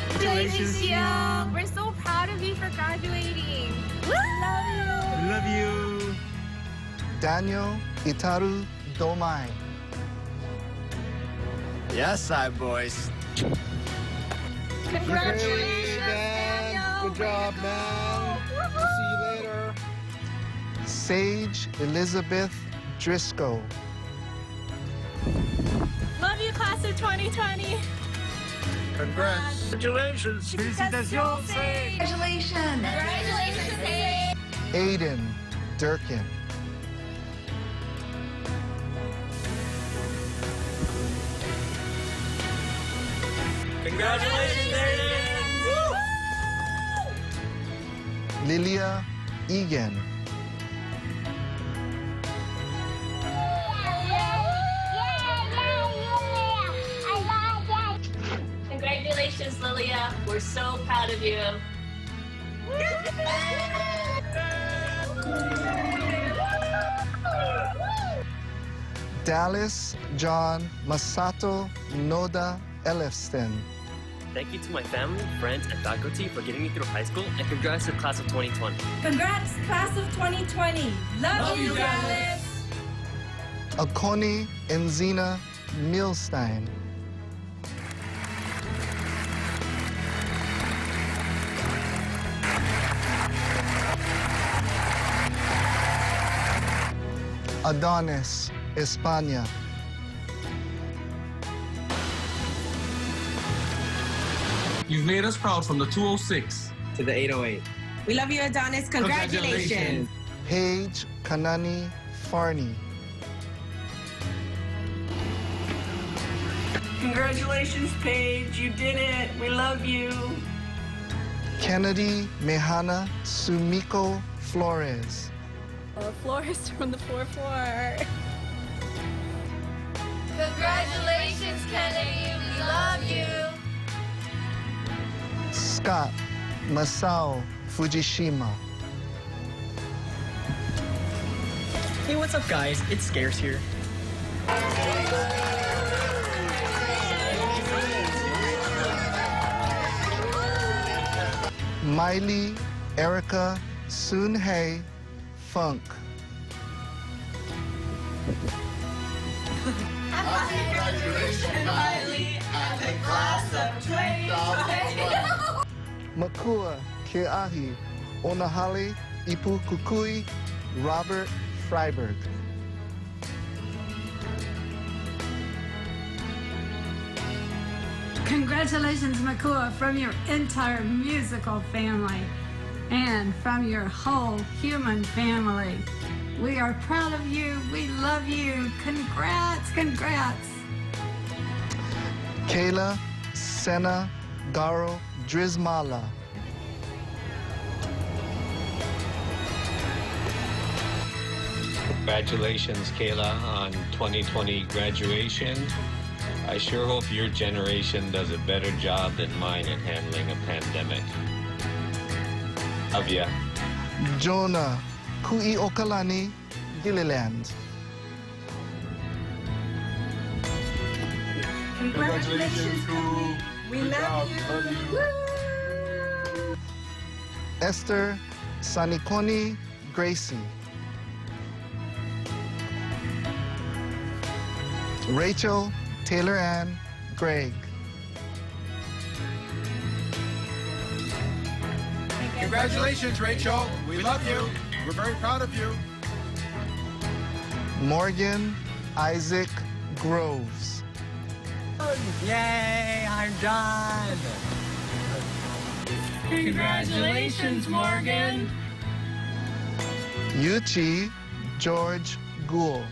Congratulations, Gio. We're so proud of you for graduating. Love you. Love you. Daniel Itaru Domai. Yes, side boys. Congratulations, Dan. Good job, man. We'll see you later. Sage Elizabeth Driscoll. Love you, class of 2020. Congrats. Congratulations. Felicitaciones. Congratulations. Congratulations. Aiden Durkin. Congratulations, Aiden. Lilia Egan. Congratulations, Lilia. We're so proud of you. Dallas John Masato Noda Elefston. Thank you to my family, friends, and faculty for getting me through high school, and congrats to the class of 2020. Congrats, class of 2020. Love you, Dallas. Akoni Enzina Milstein. Adonis España. You've made us proud from the 206 to the 808. We love you, Adonis. Congratulations. Paige Kanani Farney. Congratulations, Paige. You did it. We love you. Kennedy Mehana Sumiko Flores. Flores from the 4-4. Congratulations, Kennedy. We love you. Scott Masao Fujishima. Hey, what's up, guys? It's Scarce here. Miley Erica Soon-Hae Funk. Congratulations, Miley, and the class of 2020. Makua Keahi Onahale Ipu Kukui Robert Freiberg. Congratulations, Makua, from your entire musical family and from your whole human family. We are proud of you. We love you. Congrats, congrats. Kayla Sena Garo Drizmala. Congratulations, Kayla, on 2020 graduation. I sure hope your generation does a better job than mine at handling a pandemic. Love ya. Jonah Kui Okalani Gilliland. Congratulations, Koo. We love you. Esther Sanikoni Gracie. Rachel Taylor Ann Greg. Congratulations, Rachel. We love you. We're very proud of you. Morgan Isaac Groves. Yay, I'm done. Congratulations, Morgan. Yuchi George Gould.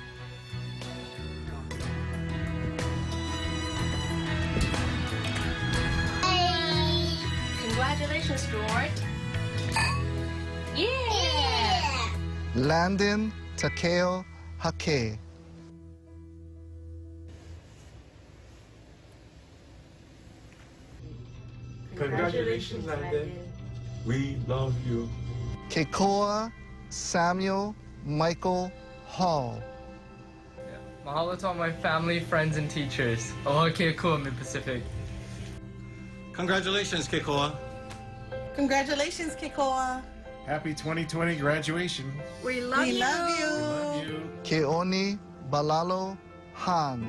Congratulations, George. Yeah! Landon Takeo Hake. Congratulations, Landon. We love you. Kekoa Samuel Michael Hall. Mahalo to all my family, friends, and teachers. Aloha Keakua, Mid-Pacific. Congratulations, Kekoa. Congratulations, Kekoa. Happy 2020 graduation. We love you. Love you. Love you. Keoni Balalo Han.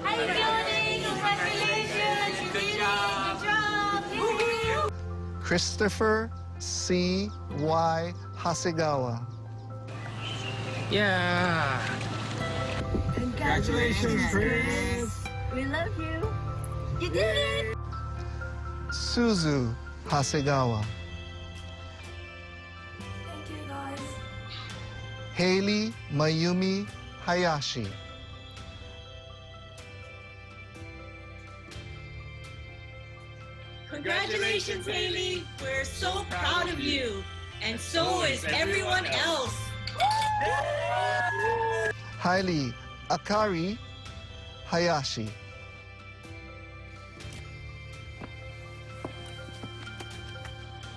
Hi, Keone. Congratulations. Good job. Woo-hoo. Christopher C. Y. Hasegawa. Yeah. Congratulations, Chris. We love you. You did it. Suzu Hasegawa. Thank you, guys. Haley Mayumi Hayashi. Congratulations, Haley. We're so proud of you. And so is everyone else. Hailey Akari Hayashi.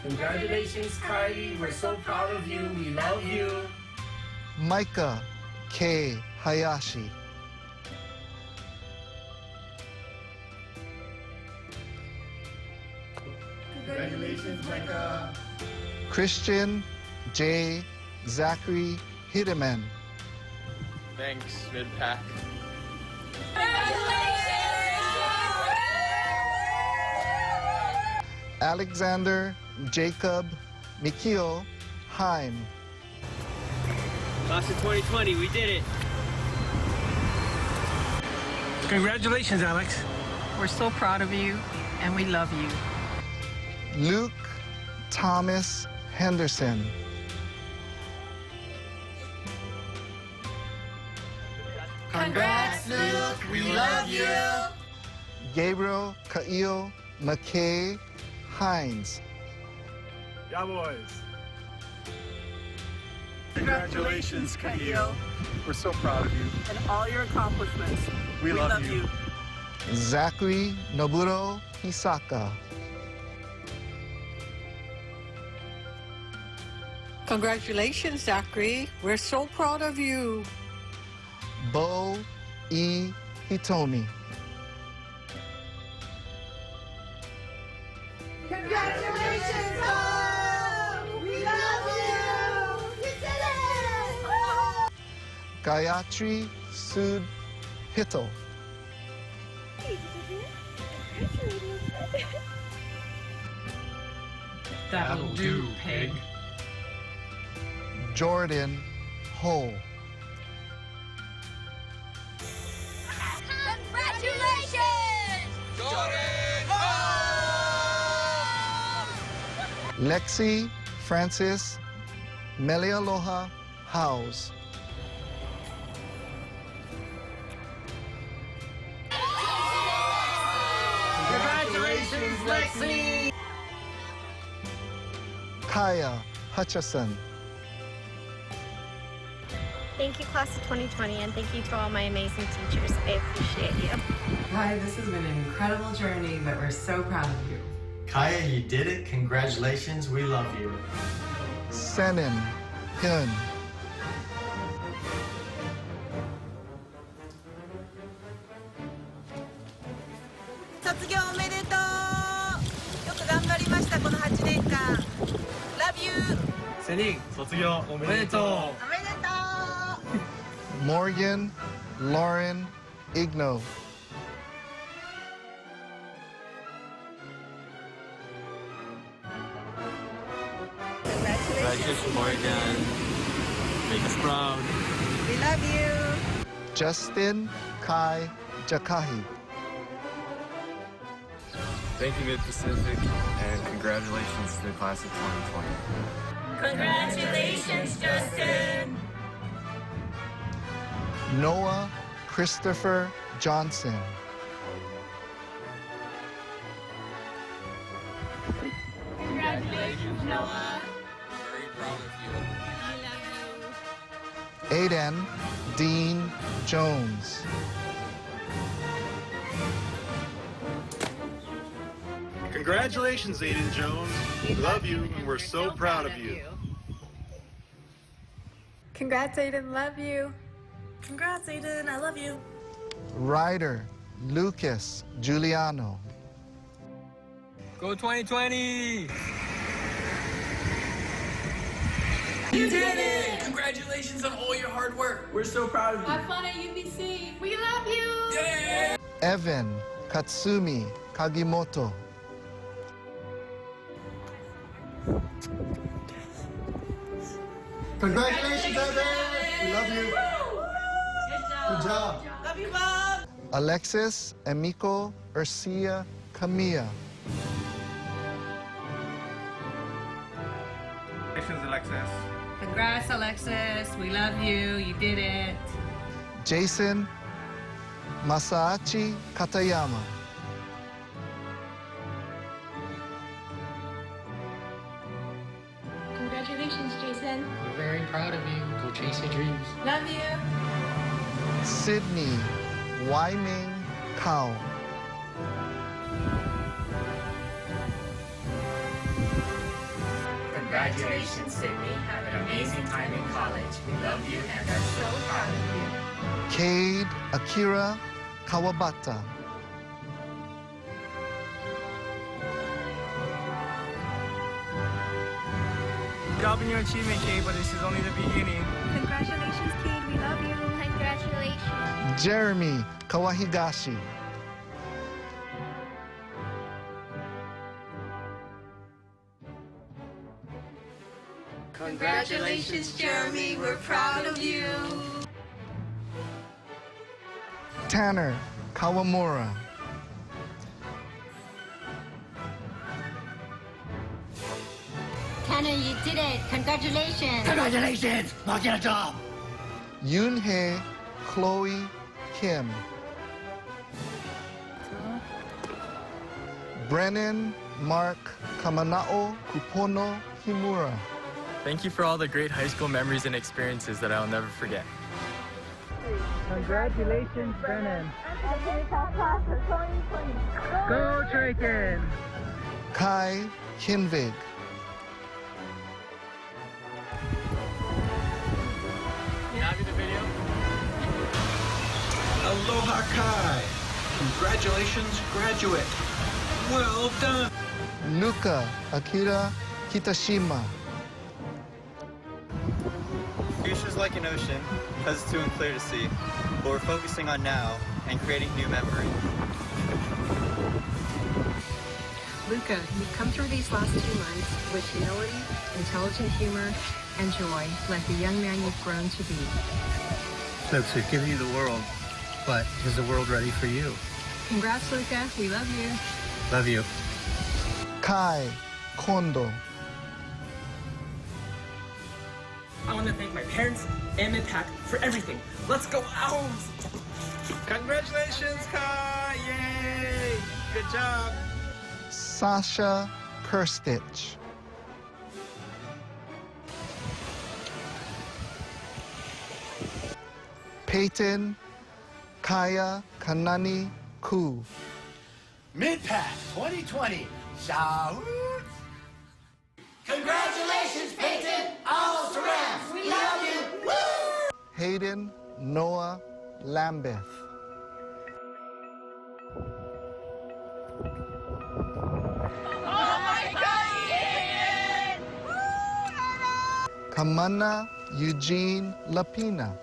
Congratulations, Kylie. We're so proud of you. We love you. Micah K. Hayashi. Congratulations, Micah. Christian J. Zachary Hideman. Thanks, Mid-Pack. Alexander Jacob Mikio Heim. Class of 2020, we did it. Congratulations, Alex. We're so proud of you, and we love you. Luke Thomas Henderson. Congrats, Luke. We love you. Gabriel Kaio McKay Hines. Yeah, boys. Congratulations, Kaio. We're so proud of you. And all your accomplishments. We love you. Zachary Noburo Hisaka. Congratulations, Zachary. We're so proud of you. Bo E. Hitomi. Congratulations, Bo! We love you! You did it! Gayatri Sud Hittel. That'll do, pig. Jordan Ho. Congratulations! Jordan! Lexi Francis Melialoha House. Congratulations, Lexi! Kaya Hutchison. Thank you, class of 2020, and thank you to all my amazing teachers. I appreciate you. Hi, this has been an incredible journey, but we're so proud of you. Kaya, you did it. Congratulations. We love you. Senin Hyun. Love you! Senin, 卒業おめでとう。Morgan Lauren Igno. Congratulations, Morgan. Make us proud. We love you! Justin Kai Jakahi. Thank you, Mid-Pacific, and congratulations to the class of 2020. Congratulations, Justin! Noah Christopher Johnson. Congratulations, Noah! Very proud of you. We love you. Aiden Dean Jones. Congratulations, Aiden Jones. We love you, and we're so proud of you. Congrats, Aiden. Love you. Congrats, Aiden. I love you. Ryder Lucas Giuliano. Go 2020! You did it! Congratulations on all your hard work. We're so proud of you. Have fun at UBC. We love you. Yeah! Evan Katsumi Kagimoto. Congratulations, Evan! We love you. Good job. Love you, Bob. Alexis Emiko Urcia Camilla. Congratulations, Alexis. Congrats, Alexis. We love you. You did it. Jason Masaachi Katayama. Congratulations, Jason. We're very proud of you. Go chase your dreams. Love you. Sydney Wyming Kao. Congratulations, Sydney. Have an amazing time in college. We love you and are so proud of you. Cade Akira Kawabata. Good job in your achievement, Kate, but this is only the beginning. Congratulations, Kate. We love you. Congratulations. Jeremy Kawahigashi. Congratulations, Jeremy. We're proud of you. Tanner Kawamura. Tanner, you did it. Congratulations. Congratulations. Now get a job. Yoonhae Chloe Kim. Brennan Mark Kamanao Kupono Himura. Thank you for all the great high school memories and experiences that I'll never forget. Congratulations, Brennan. Go Trayton. Kai Kinvig. Aloha Kai. Congratulations, graduate. Well done. Nuka Akira Kitashima. Future's like an ocean, because it's too unclear to see, but we're focusing on now and creating new memory. Luca, you've come through these last 2 months with humility, intelligent humor, and joy, like the young man you've grown to be. Folks, we've given you the world, but is the world ready for you? Congrats, Luca. We love you. Love you. Kai Kondo. I want to thank my parents and Mid-Pac for everything. Let's go Owls! Congratulations, Kai! Yay! Good job! Sasha Kirstich. Peyton Kaya Kanani Ku. Mid-Pac 2020. Shout! Congratulations, Peyton! Owls to Rams! We love you! Woo! Hayden Noah Lambeth. Oh my God, Hayden! Kamana Eugene Lapina.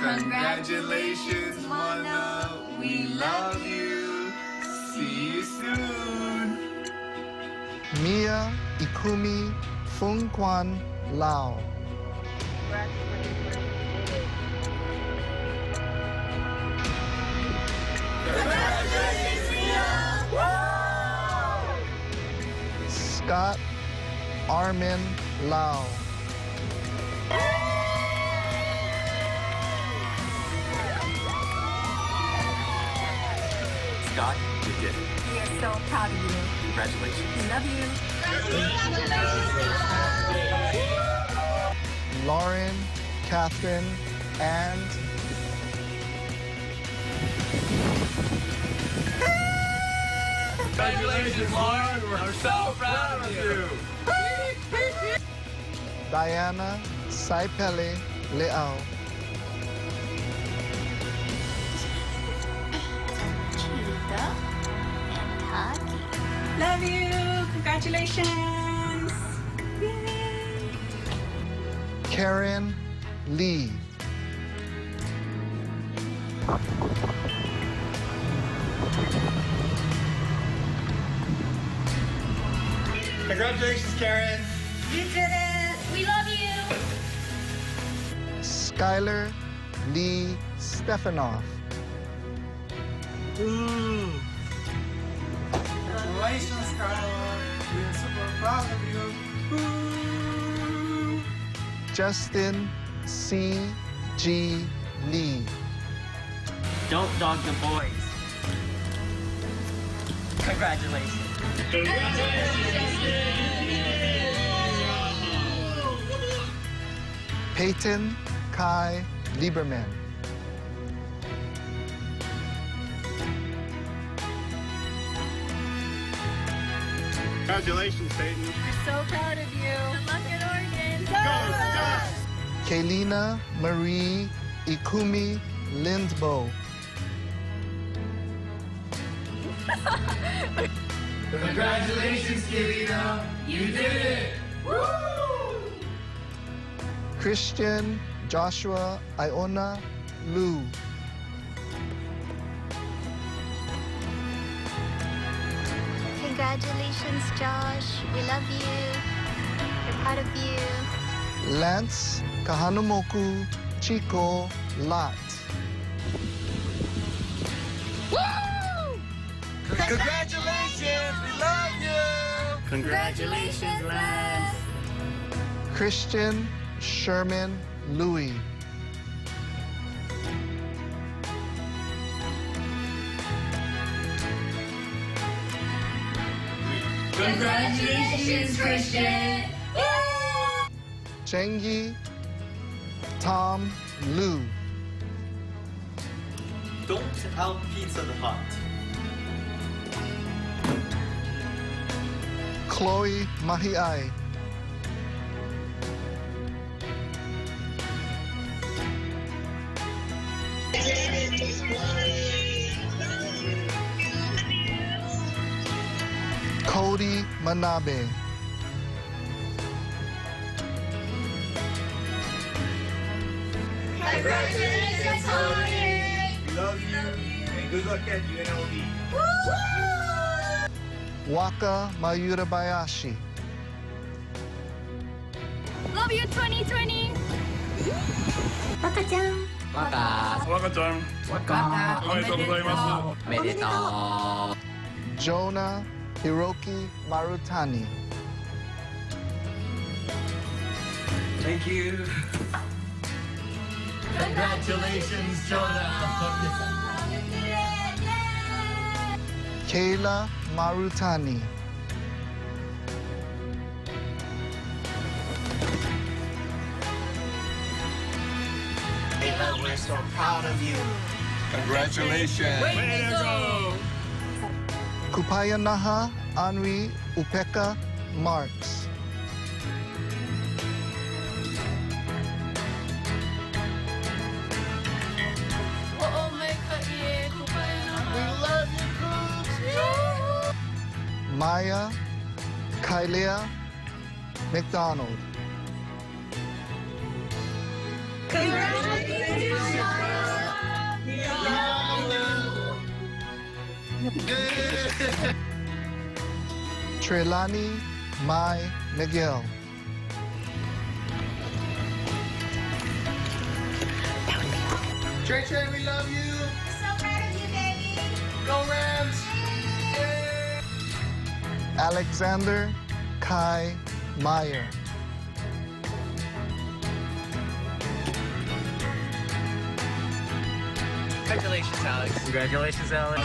Congratulations, Mana. We love you. See you soon. Mia Ikumi Fung Kwan Lao. Congratulations, Mia! Scott Armin Lau. Scott, you did it. We are so proud of you. Congratulations. We love you. Lauren, Catherine, and Congratulations, Lauren. We're so proud of you. Diana Saipele Leao. Love you. Congratulations. Yay. Karen Lee. Congratulations, Karen. You did it. We love you. Skylar Lee Stefanoff. Congratulations, Skylar. We're super proud of you. Justin C. G. Lee. Don't dog the boys. Congratulations. Peyton Kai Lieberman. Congratulations, Peyton. We're so proud of you. Good luck at Oregon. Kaylina Marie Ikumi Lindbo. Congratulations, Kaylina. You did it. Woo! Christian Joshua Iona Lu. Congratulations, Josh. We love you. We're proud of you. Lance Kahanamoku Chico Lot. Woo! Congratulations! We love you! Congratulations, Lance. Christian Sherman Louis. Congratulations, Christian! Chengi Tom Liu. Don't out Pizza the Hut. Chloe Mahiai. Cody Manabe. Congratulations, Cody! We love you, and good luck at UNLV. Waka Mayurabayashi. Love you, 2020! Waka-chan. Waka-chan. Waka. Jonah Hiroki Marutani. Thank you. Congratulations, Jonah. Kayla Marutani. Kayla, we're so proud of you. Congratulations. Way to go. Kupayanaha Henri Upeka Marks. Maya Kylea McDonald. Trelani Mai Miguel. Trey, we love you. So proud of you, baby. Go Rams. Alexander Kai Meyer. Congratulations, Alex. Congratulations, Alex.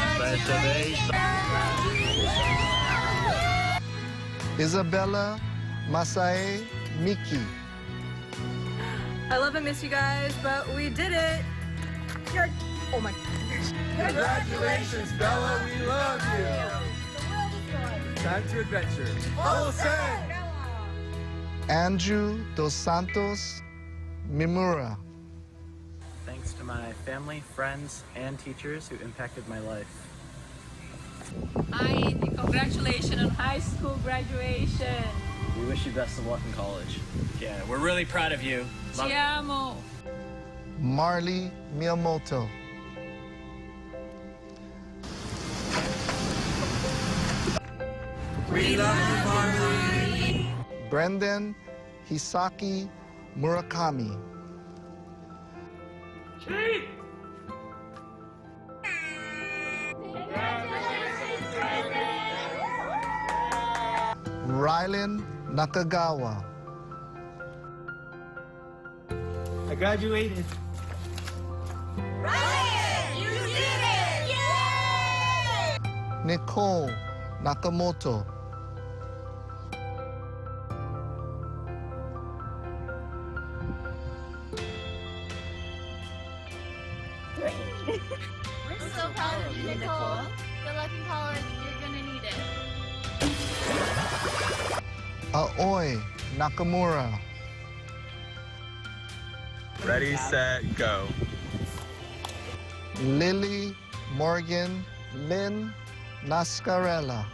Isabella Masae Miki. I love and miss you guys, but we did it. Oh my. Congratulations, Bella. We love you. Time to adventure. All set. Andrew Dos Santos Mimura. Thanks to my family, friends, and teachers who impacted my life. Hi, congratulations on high school graduation. We wish you best of luck in college. Yeah, we're really proud of you. Ti amo. Marley Miyamoto. We love you, Marley. Brendan Hisaki Murakami. Rylan Nakagawa. I graduated. Ryan, you did it! Yay! Nicole Nakamoto. We're so proud of you, Nicole. Good luck in college. You're gonna need it. Aoi Nakamura. Ready, set, go. Lily Morgan Lynn Nascarella.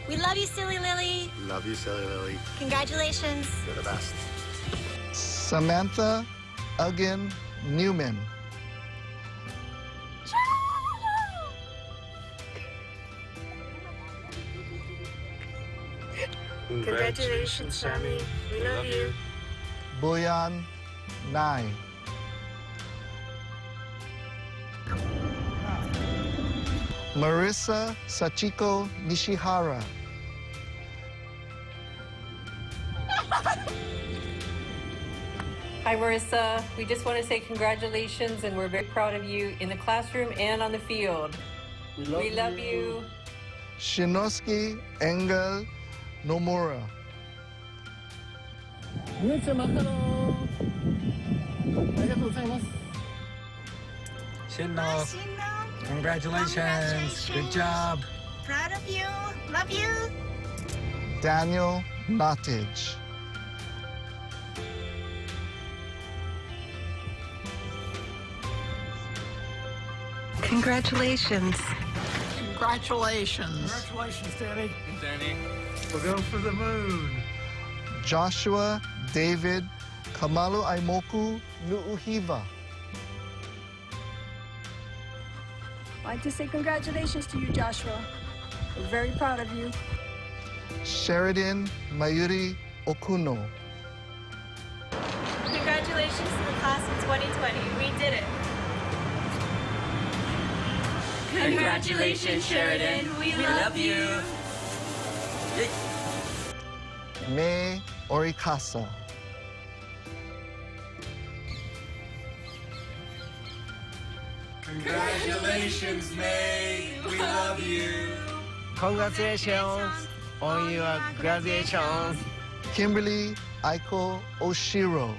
We love you, Silly Lily. Love you, Silly Lily. Congratulations. You're the best. Samantha Uggan Newman. Congratulations, Sammy. We love you. Boyan Nai. Marissa Sachiko Nishihara. Hi, Marissa. We just want to say congratulations, and we're very proud of you in the classroom and on the field. We love you. Shinosuke Engel Nomura. Shinno, congratulations. Good job. Proud of you. Love you. Daniel Nottage. Congratulations. Congratulations. Congratulations, Danny. Danny. We're going for the moon. Joshua David Kamalu Aimoku Nuuhiva. I'd like to say congratulations to you, Joshua. We're very proud of you. Sheridan Mayuri Okuno. Congratulations to the class of 2020. We did it. Congratulations, Sheridan. We love you. May Orikasa. Congratulations, May. We love you. Congratulations on your graduation. Kimberly Aiko Oshiro.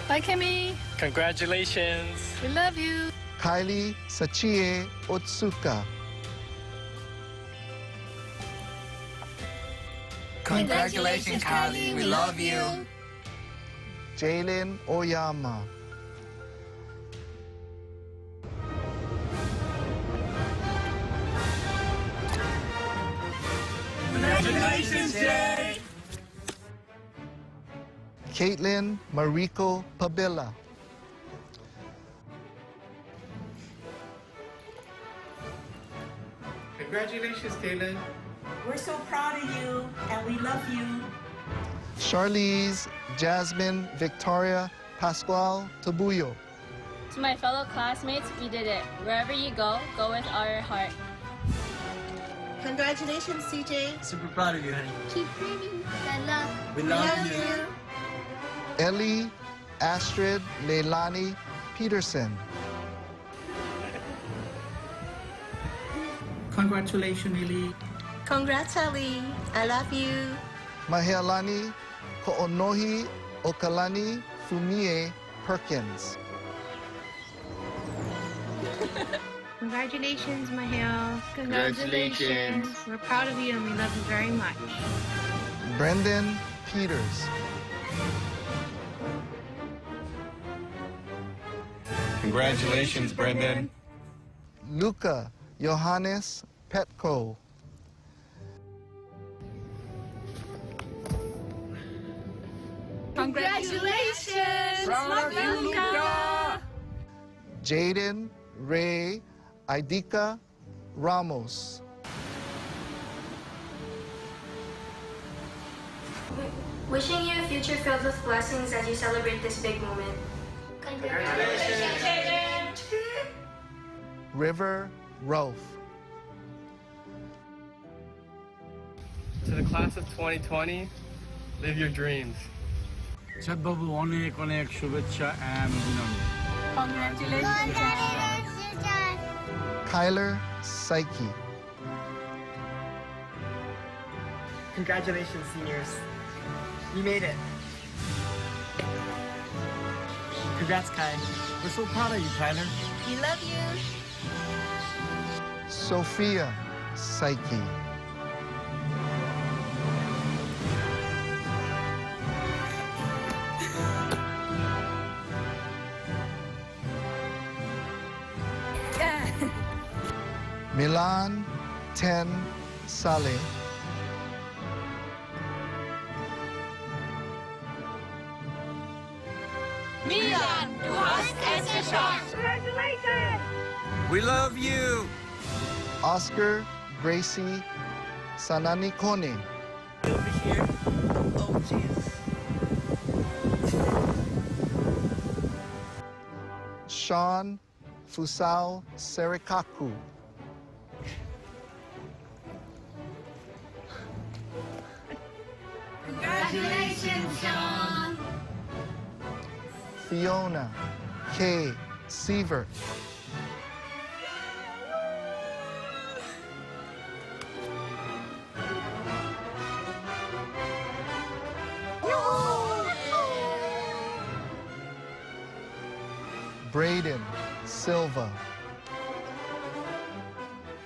Bye, Kimmy. Congratulations. We love you. Kylie Sachie Otsuka. Congratulations, Kylie. We love you. Jalen Oyama. Congratulations, Jay. Caitlin Mariko Pabilla. Congratulations, Caitlin. We're so proud of you, and we love you. Charlize Jasmine Victoria Pascual Tabuyo. To my fellow classmates, we did it. Wherever you go, go with our heart. Congratulations, CJ. Super proud of you, honey. Keep dreaming. Good luck. We love you. Ellie Astrid Leilani Peterson. Congratulations, Ellie. Congrats, Ali. I love you. Mahealani Ko'onohi Okalani Fumie Perkins. Congratulations, Mahel. Congratulations. We're proud of you and we love you very much. Brendan Peters. Congratulations, Brendan. Luca Johannes Petko. Congratulations. Proud of you, Luca. Jaden Ray Idika Ramos. Wishing you a future filled with blessings as you celebrate this big moment. Congratulations, Jaden. River Rolf. To the class of 2020, live your dreams. চাঁদবাবু অনেক অনেক শুভেচ্ছা and অভিনন্দন Congratulations. Kyler Psyche. Congratulations, seniors. You made it. Congrats, Kai. We're so proud of you, Tyler. We love you. Sophia Psyche. Milan Ten Saleh. Milan, du hast es geschafft. Congratulations. We love you. Oscar Gracie Sananikone. Over here. Oh, jeez. Sean Fusao Serikaku. Congratulations, Sean. Fiona K. Sievert. Braden Silva.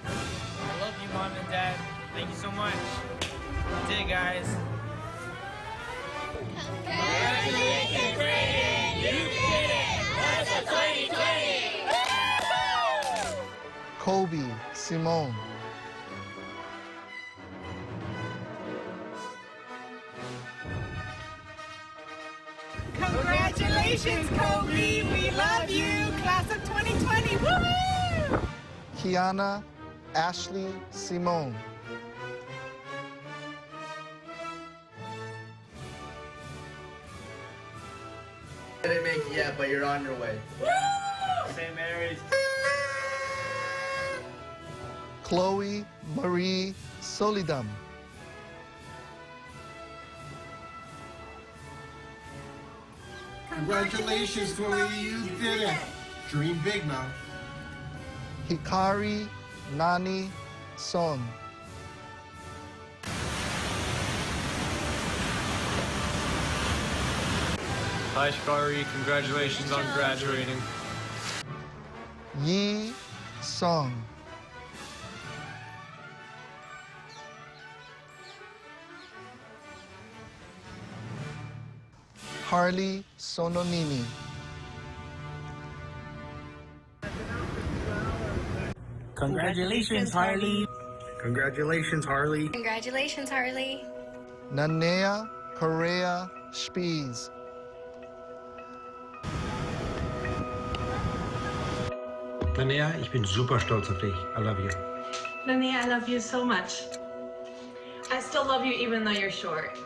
I love you, Mom and Dad. Thank you so much. You did it, guys. Congratulations, Braden! You did it! Class of 2020! Kobe Simone. Congratulations, Kobe. We love you. Class of 2020. Woohoo! Kiana Ashley Simone. Didn't make it yet, but you're on your way. St. Mary's. Chloe Marie Solidum. Congratulations, Chloe. You did it. Dream big now. Hikari Nani Son. Hi, Shikari. Congratulations on graduating. Yi Song. Harley Sononini. Congratulations, Harley. Congratulations, Harley. Congratulations, Harley. Nanea Correa Spies. Nanea, ich bin super stolz auf dich. I love you. Linnea, I love you so much. I still love you even though you're short.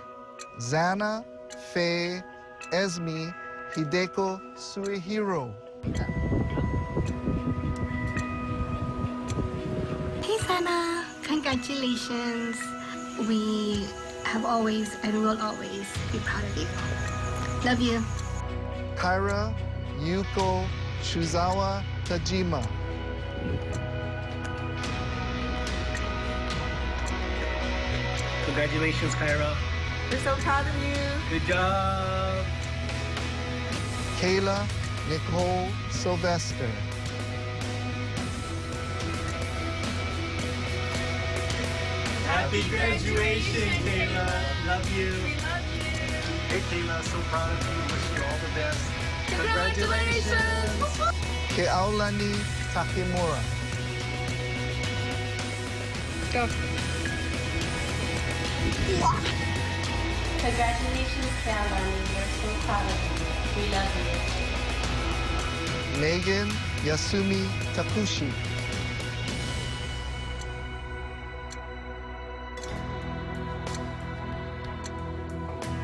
Zana Faye Esme Hideko Suehiro. Hey, Sana. Congratulations. We have always and will always be proud of you. Love you. Kyra Yuko Shuzawa Tajima. Congratulations, Kyra. We're so proud of you. Good job. Kayla Nicole Sylvester. Happy graduation, Kayla. Love you. Hey, Kayla, so proud of you. Wish you all the best. Congratulations. Keaulani Takemura. Go. Congratulations, Caroline. We're so proud of you. We love you. Megan Yasumi Takushi.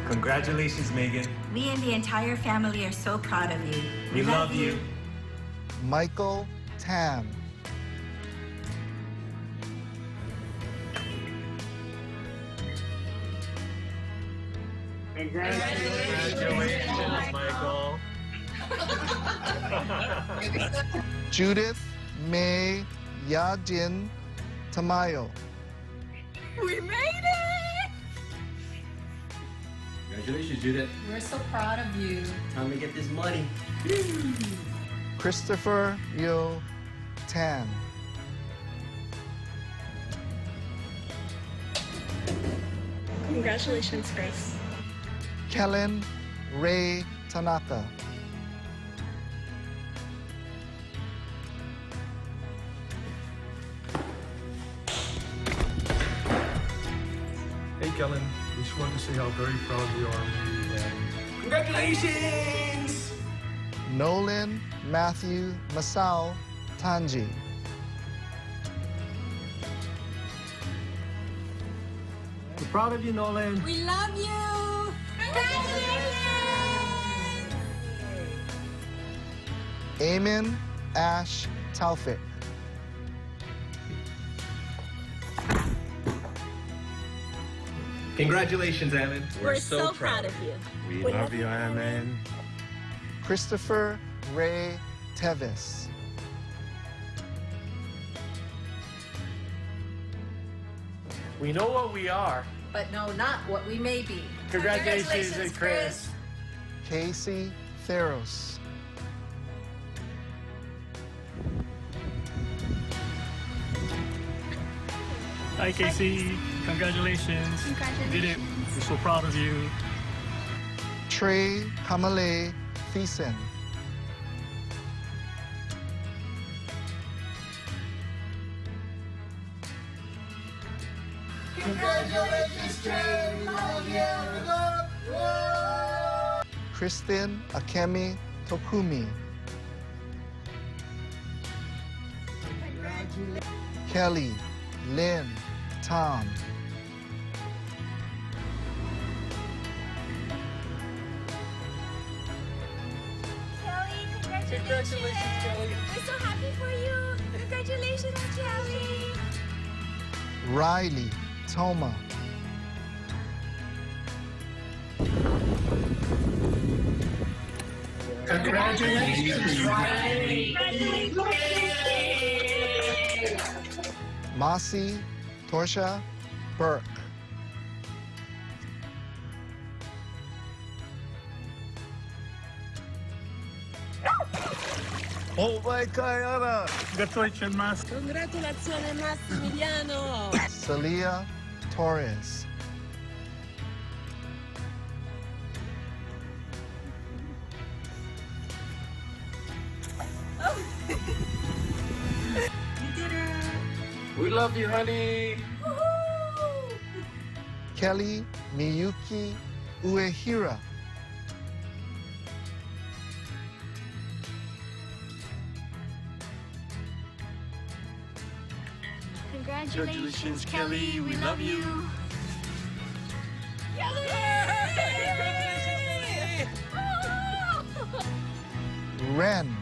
Congratulations, Megan. Me and the entire family are so proud of you. We love you. Michael Tam. Congratulations, Michael. Judith May Yajin Tamayo. We made it! Congratulations, Judith. We're so proud of you. Time to get this money. Christopher Yo Tan. Congratulations, Grace. Kellen Ray Tanaka. Hey, Kellen. We just wanted to say how very proud we are of you. Congratulations! Nolan Matthew Masao Tanji. We're proud of you, Nolan. We love you. Congratulations. Eamon Ash Taufik. Congratulations, Eamon. We're so proud of you. We love you, Eamon. Christopher Ray Tevis. We know what we are. But no, not what we may be. Congratulations, Chris. Casey Theros. Hi, Casey. Congratulations. Congratulations. You did it. We're so proud of you. Trey Kamale Thiessen. Congratulations, Trey. We love you. Kristen Akemi Tokumi. Kelly Lynn Tom. Kelly, congratulations, Kelly. We're so happy for you. Congratulations, Kelly. Riley Toma. Congratulations, Riley. Masi Torsha Burke. Oh my God, Congratulations, Mas. Congratulations, Massimiliano. Celia Torres. We love you, honey. Kelly Miyuki Uehira. Congratulations, Kelly. We love you. Ren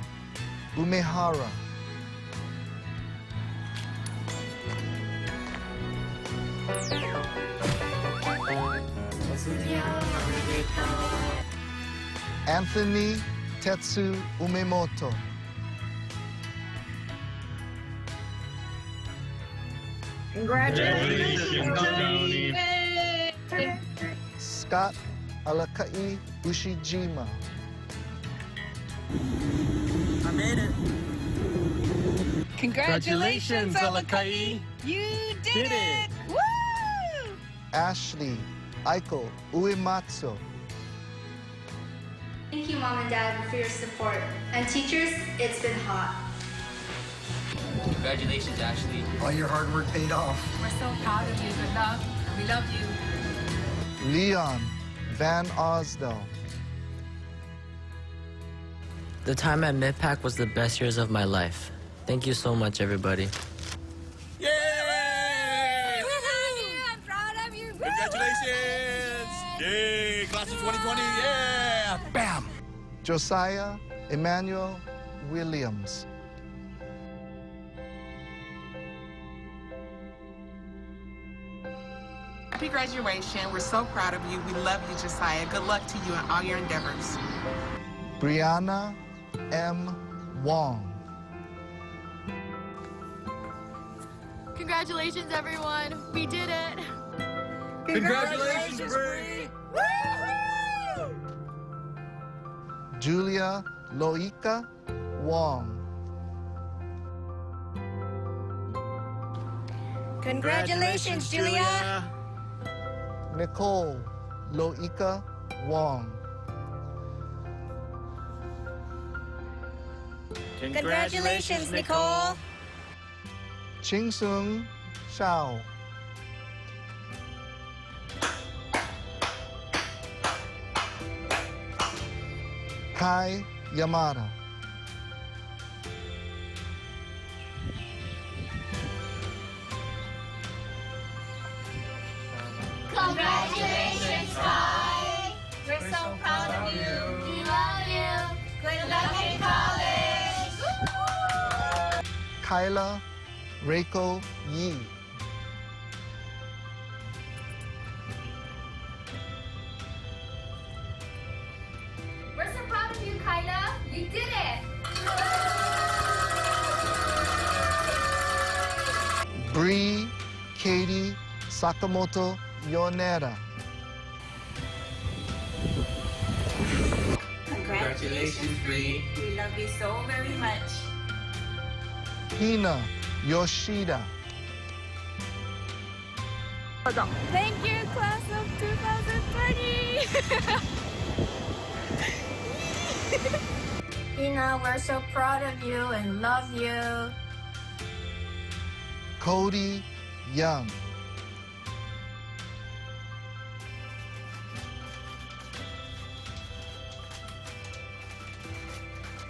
Umehara. Anthony Tetsu Umemoto. Congratulations, Johnny. Scott Alakai Ushijima. I made it. Congratulations, Alakai. You did it! Woo! Ashley Aiko Uematsu. Thank you, Mom and Dad, for your support. And teachers, it's been hot. Congratulations, Ashley. All your hard work paid off. We're so proud of you. Good luck. We love you. Leon Van Osdell. The time at MidPAC was the best years of my life. Thank you so much, everybody. Yay! I'm proud of you. Congratulations! Yay! Class of 2020, yeah! Bam! Josiah Emmanuel Williams. Happy graduation. We're so proud of you. We love you, Josiah. Good luck to you in all your endeavors. Brianna M. Wong. Congratulations, everyone. We did it. Congratulations, Bree! Woo-hoo! Julia Loika Wong. Congratulations, Julia. Nicole Loika Wong. Congratulations, Nicole. Chingsung Shao. Kai Yamada. Congratulations, Kai. We're so proud of you. We love you. Good luck in college. Kyla Reiko Yi. We're so proud of you, Kyla. You did it. Bree Katie Sakamoto Yonera. Congratulations, Bree. We love you so very much. Hina Yoshida. Thank you, class of 2020! Ina, we're so proud of you and love you. Cody Young.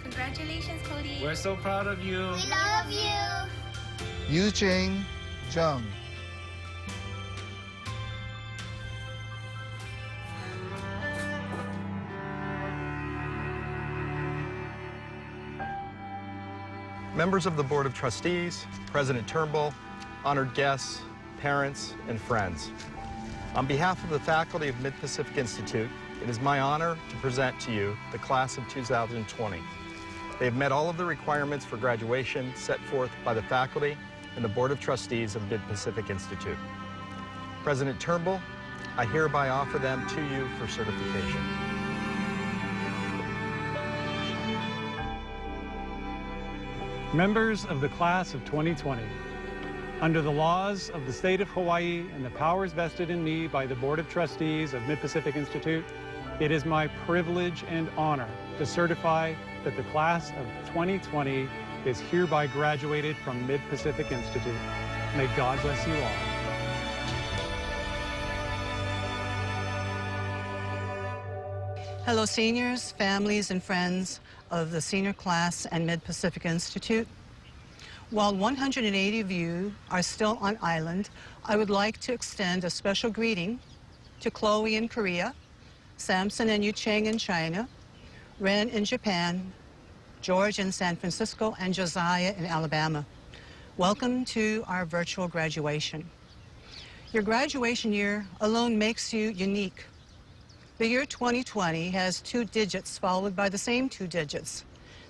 Congratulations, Cody. We're so proud of you. We love you. Yujing Jung. Members of the Board of Trustees, President Turnbull, honored guests, parents, and friends. On behalf of the faculty of Mid-Pacific Institute, it is my honor to present to you the class of 2020. They have met all of the requirements for graduation set forth by the faculty and the Board of Trustees of Mid-Pacific Institute. President Turnbull, I hereby offer them to you for certification. Members of the class of 2020, under the laws of the state of Hawaii and the powers vested in me by the Board of Trustees of Mid-Pacific Institute, it is my privilege and honor to certify that the class of 2020 is hereby graduated from Mid-Pacific Institute. May God bless you all. Hello, seniors, families, and friends of the senior class and Mid-Pacific Institute. While 180 of you are still on island, I would like to extend a special greeting to Chloe in Korea, Samson and Yucheng in China, Ren in Japan, George in San Francisco, and Josiah in Alabama. Welcome to our virtual graduation. Your graduation year alone makes you unique. The year 2020 has 2 digits followed by the same 2 digits.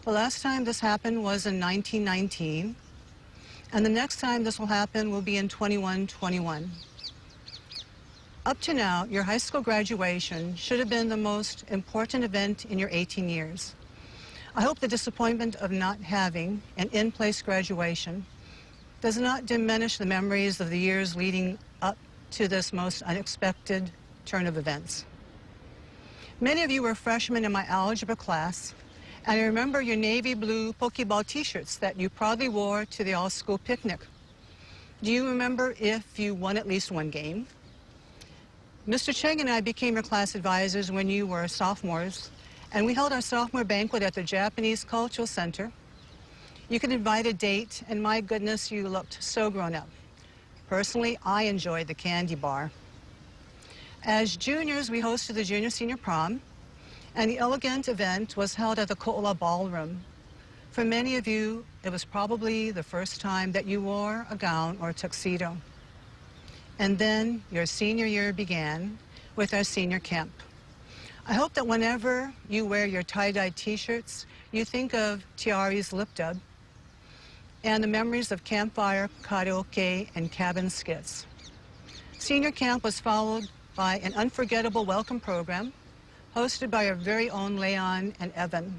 The last time this happened was in 1919, and the next time this will happen will be in 2121. Up to now, your high school graduation should have been the most important event in your 18 years. I hope the disappointment of not having an in-place graduation does not diminish the memories of the years leading up to this most unexpected turn of events. Many of you were freshmen in my algebra class, and I remember your navy blue Pokeball t-shirts that you proudly wore to the all-school picnic. Do you remember if you won at least one game? Mr. Cheng and I became your class advisors when you were sophomores, and we held our sophomore banquet at the Japanese Cultural Center. You could invite a date, and my goodness, you looked so grown up. Personally, I enjoyed the candy bar. As juniors, we hosted the junior-senior prom, and the elegant event was held at the Ko'ola Ballroom. For many of you, it was probably the first time that you wore a gown or a tuxedo. And then your senior year began with our senior camp. I hope that whenever you wear your tie-dye t-shirts, you think of Tiari's lip dub and the memories of campfire, karaoke, and cabin skits. Senior camp was followed by an unforgettable welcome program hosted by our very own Leon and Evan.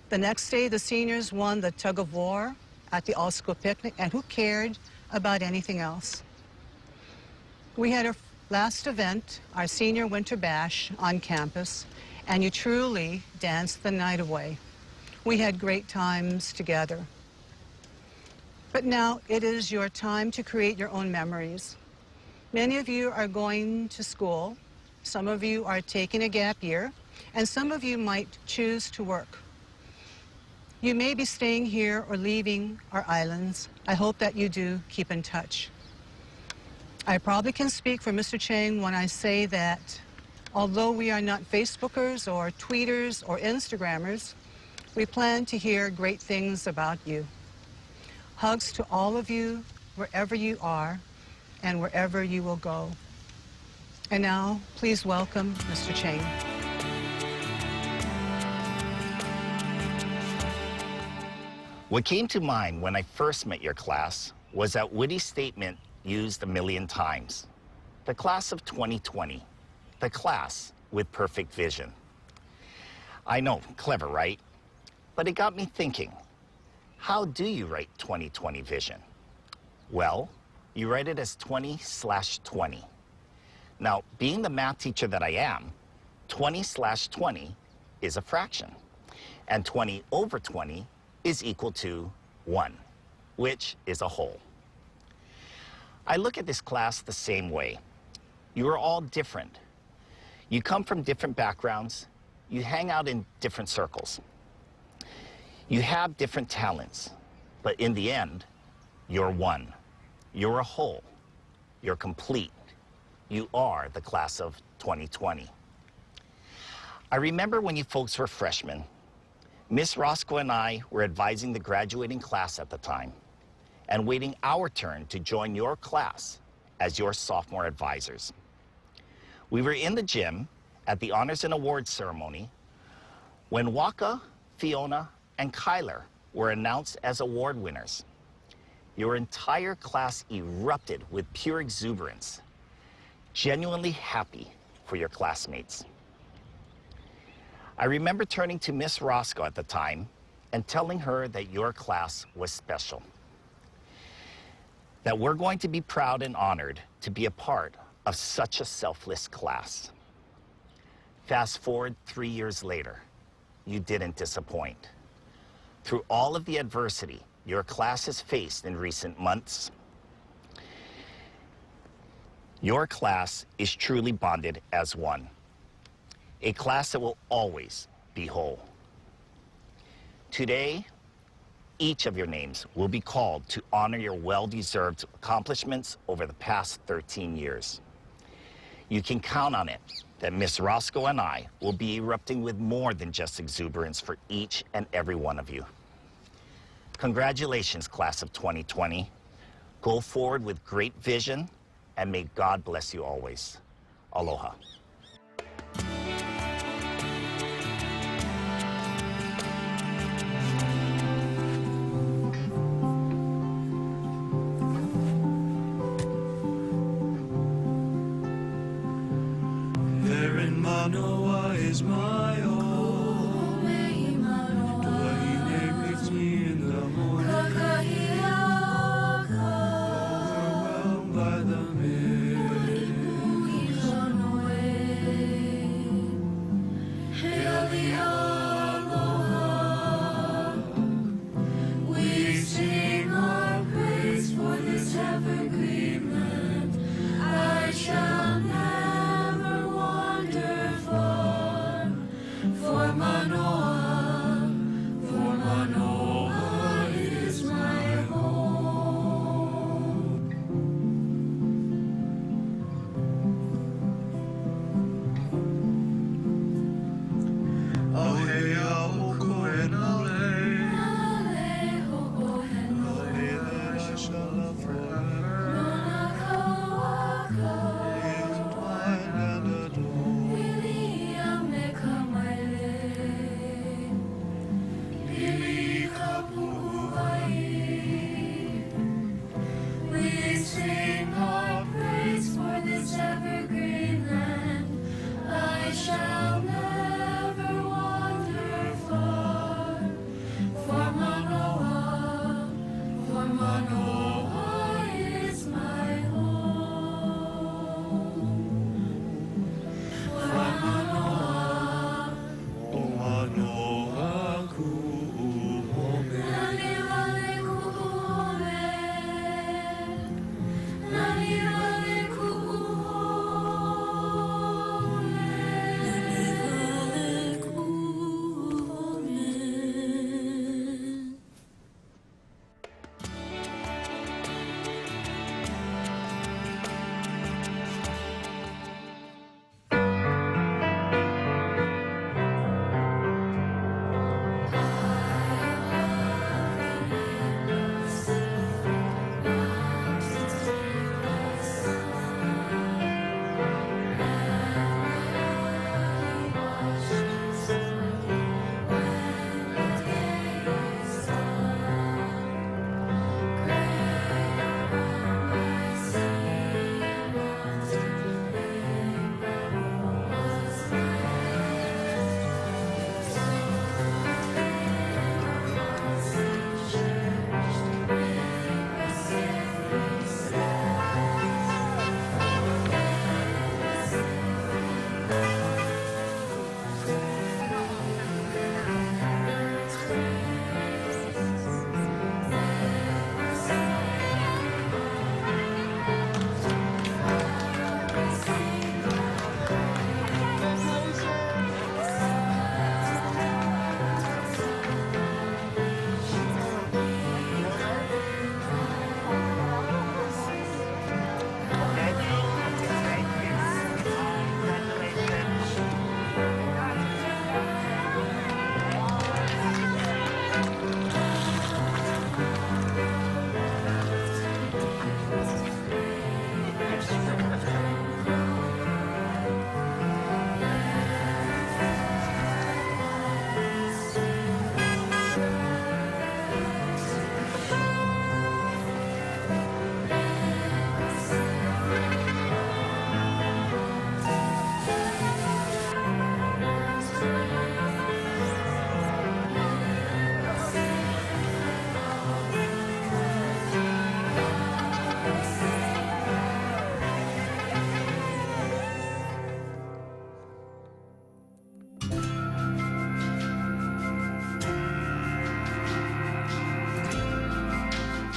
The next day, the seniors won the tug of war at the all-school picnic, and who cared about anything else? We had our last event, our senior winter bash on campus, and you truly danced the night away. We had great times together. But now it is your time to create your own memories. Many of you are going to school, some of you are taking a gap year, and some of you might choose to work. You may be staying here or leaving our islands. I hope that you do keep in touch. I probably can speak for Mr. Chang when I say that although we are not Facebookers or tweeters or Instagrammers, we plan to hear great things about you. Hugs to all of you, wherever you are and wherever you will go. And now, please welcome Mr. Chang. What came to mind when I first met your class was that witty statement used a million times. The class of 2020, the class with perfect vision. I know, clever, right? But it got me thinking, how do you write 2020 vision? Well, you write it as 20/20. Now, being the math teacher that I am, 20/20 is a fraction, and 20/20 is equal to 1, which is a whole. I look at this class the same way. You are all different. You come from different backgrounds. You hang out in different circles. You have different talents, but in the end, you're one. You're a whole. You're complete. You are the class of 2020. I remember when you folks were freshmen, Miss Roscoe and I were advising the graduating class at the time and waiting our turn to join your class as your sophomore advisors. We were in the gym at the Honors and Awards ceremony when Waka, Fiona, and Kyler were announced as award winners. Your entire class erupted with pure exuberance, genuinely happy for your classmates. I remember turning to Miss Roscoe at the time and telling her that your class was special, that we're going to be proud and honored to be a part of such a selfless class. Fast forward 3 years later, you didn't disappoint. Through all of the adversity your class has faced in recent months, your class is truly bonded as one. A class that will always be whole. Today, each of your names will be called to honor your well-deserved accomplishments over the past 13 years. You can count on it that Miss Roscoe and I will be erupting with more than just exuberance for each and every one of you. Congratulations, class of 2020. Go forward with great vision, and may God bless you always. Aloha. There in Manoa is my home. Tuahine meets me in the morning. Overwhelmed by the mist. Hail the aloha. We sing our praise for this evergreen land. I shall never wander far.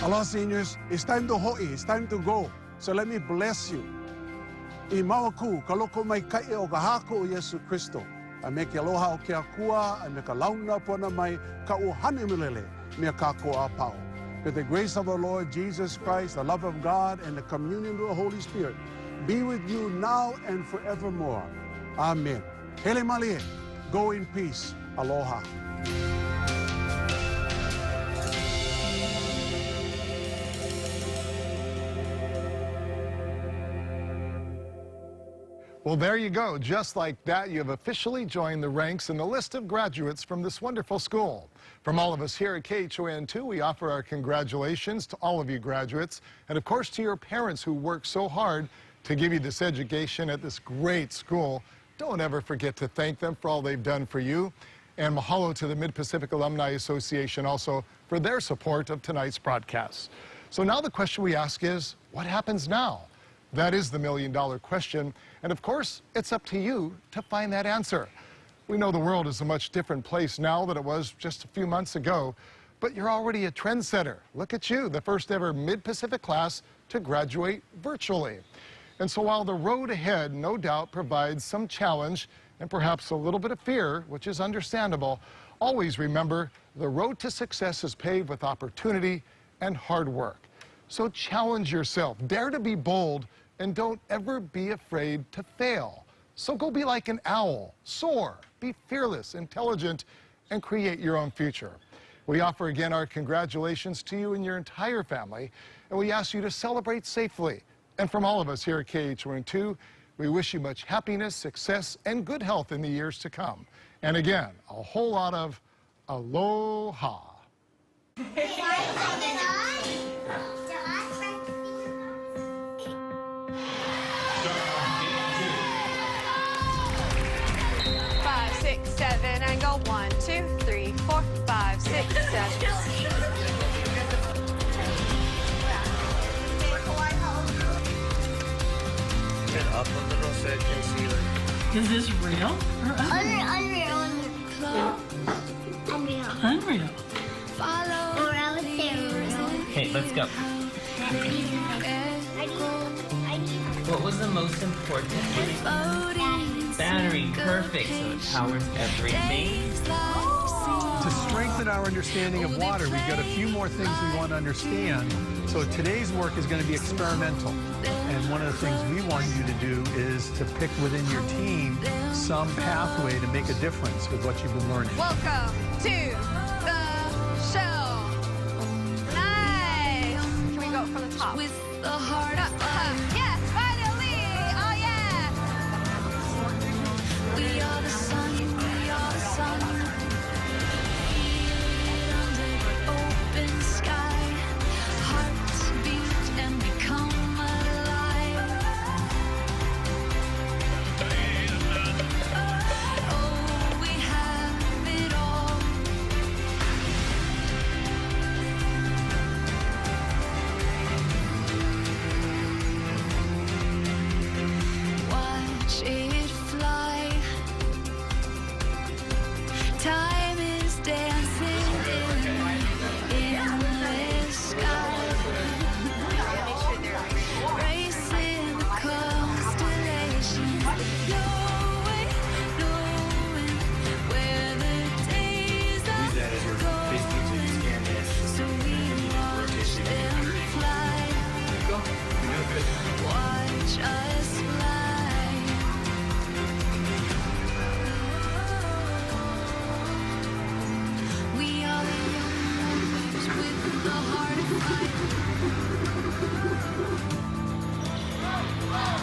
Aloha, seniors. It's time to ho'i. It's time to go. So let me bless you. I mawaku, kaloko mai kai o kahako o Yesu Kristo. I make aloha o ke akua, I make a launa pona mai ka uhane milele mea kako a pao. With the grace of our Lord Jesus Christ, the love of God, and the communion of the Holy Spirit be with you now and forevermore. Amen. Hele malie. Go in peace. Aloha. Well, there you go. Just like that, you have officially joined the ranks in the list of graduates from this wonderful school. From all of us here at KHON2, we offer our congratulations to all of you graduates, and of course to your parents who worked so hard to give you this education at this great school. Don't ever forget to thank them for all they've done for you. And mahalo to the Mid-Pacific Alumni Association also for their support of tonight's broadcast. So now the question we ask is, what happens now? That is the million-dollar question, and of course, it's up to you to find that answer. We know the world is a much different place now than it was just a few months ago, but you're already a trendsetter. Look at you, the first ever Mid-Pacific class to graduate virtually. And so while the road ahead no doubt provides some challenge and perhaps a little bit of fear, which is understandable, always remember the road to success is paved with opportunity and hard work. So challenge yourself, dare to be bold, and don't ever be afraid to fail. So go be like an owl, soar, be fearless, intelligent, and create your own future. We offer again our congratulations to you and your entire family, and we ask you to celebrate safely. And from all of us here at KHON2, we wish you much happiness, success, and good health in the years to come. And again, a whole lot of aloha. 6, 7, and go 1, 2, 3, 4, 5, 6, 7. Get up a little so I can see it. Is this real or unreal? Unreal. Okay, let's go. What was the most important thing? Battery, perfect, so it powers everything. To strengthen our understanding of water, we've got a few more things we want to understand. So today's work is going to be experimental. And one of the things we want you to do is to pick within your team some pathway to make a difference with what you've been learning. Welcome to the show. Nice. Can we go from the top? With the heart of yes, finally. Oh yeah. We are the sun. We are the sun. Under open sky, hearts beat and become alive. Oh, we have it all. Watch it fly. Time is dancing in the sky. Racing the constellations, knowing where the days are going. So we watch them fly. Watch us fly. We are the young ones with the heart of fire.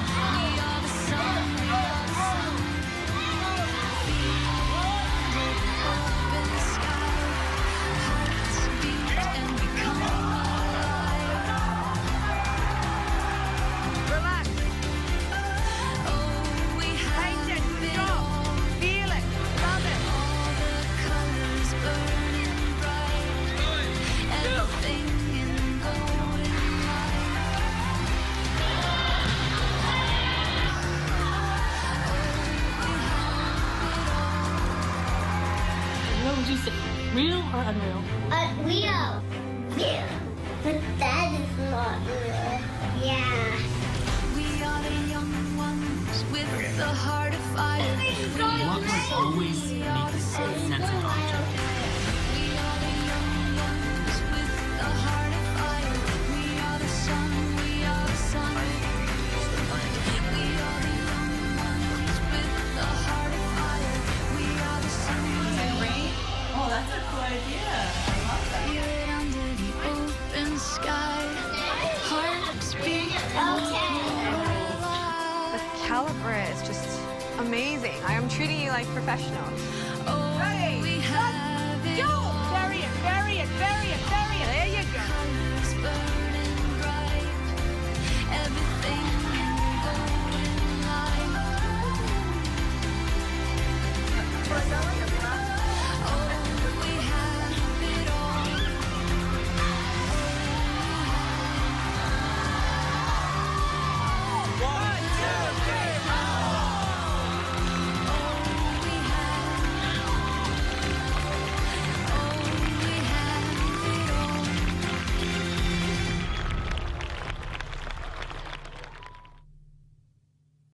We are the sun, we are the sun. Open sky, hearts beat and become alive. Relax. Oh, we have it all. Feel it, love it. All the colors burning bright. Everything in golden light. What would you say? Real or unreal? Real. Real. But that is not real. Yeah. We are the young ones with the heart of fire. What will always make you sense of object? We are the young ones with the heart of fire. We are the sun, we are the sun. We are the young ones with the heart of fire. We are the sun. Oh, that's a cool idea. I love that. Feel it under the open sky. Hearts beat. The caliber is just amazing. I am treating you like professionals. Oh,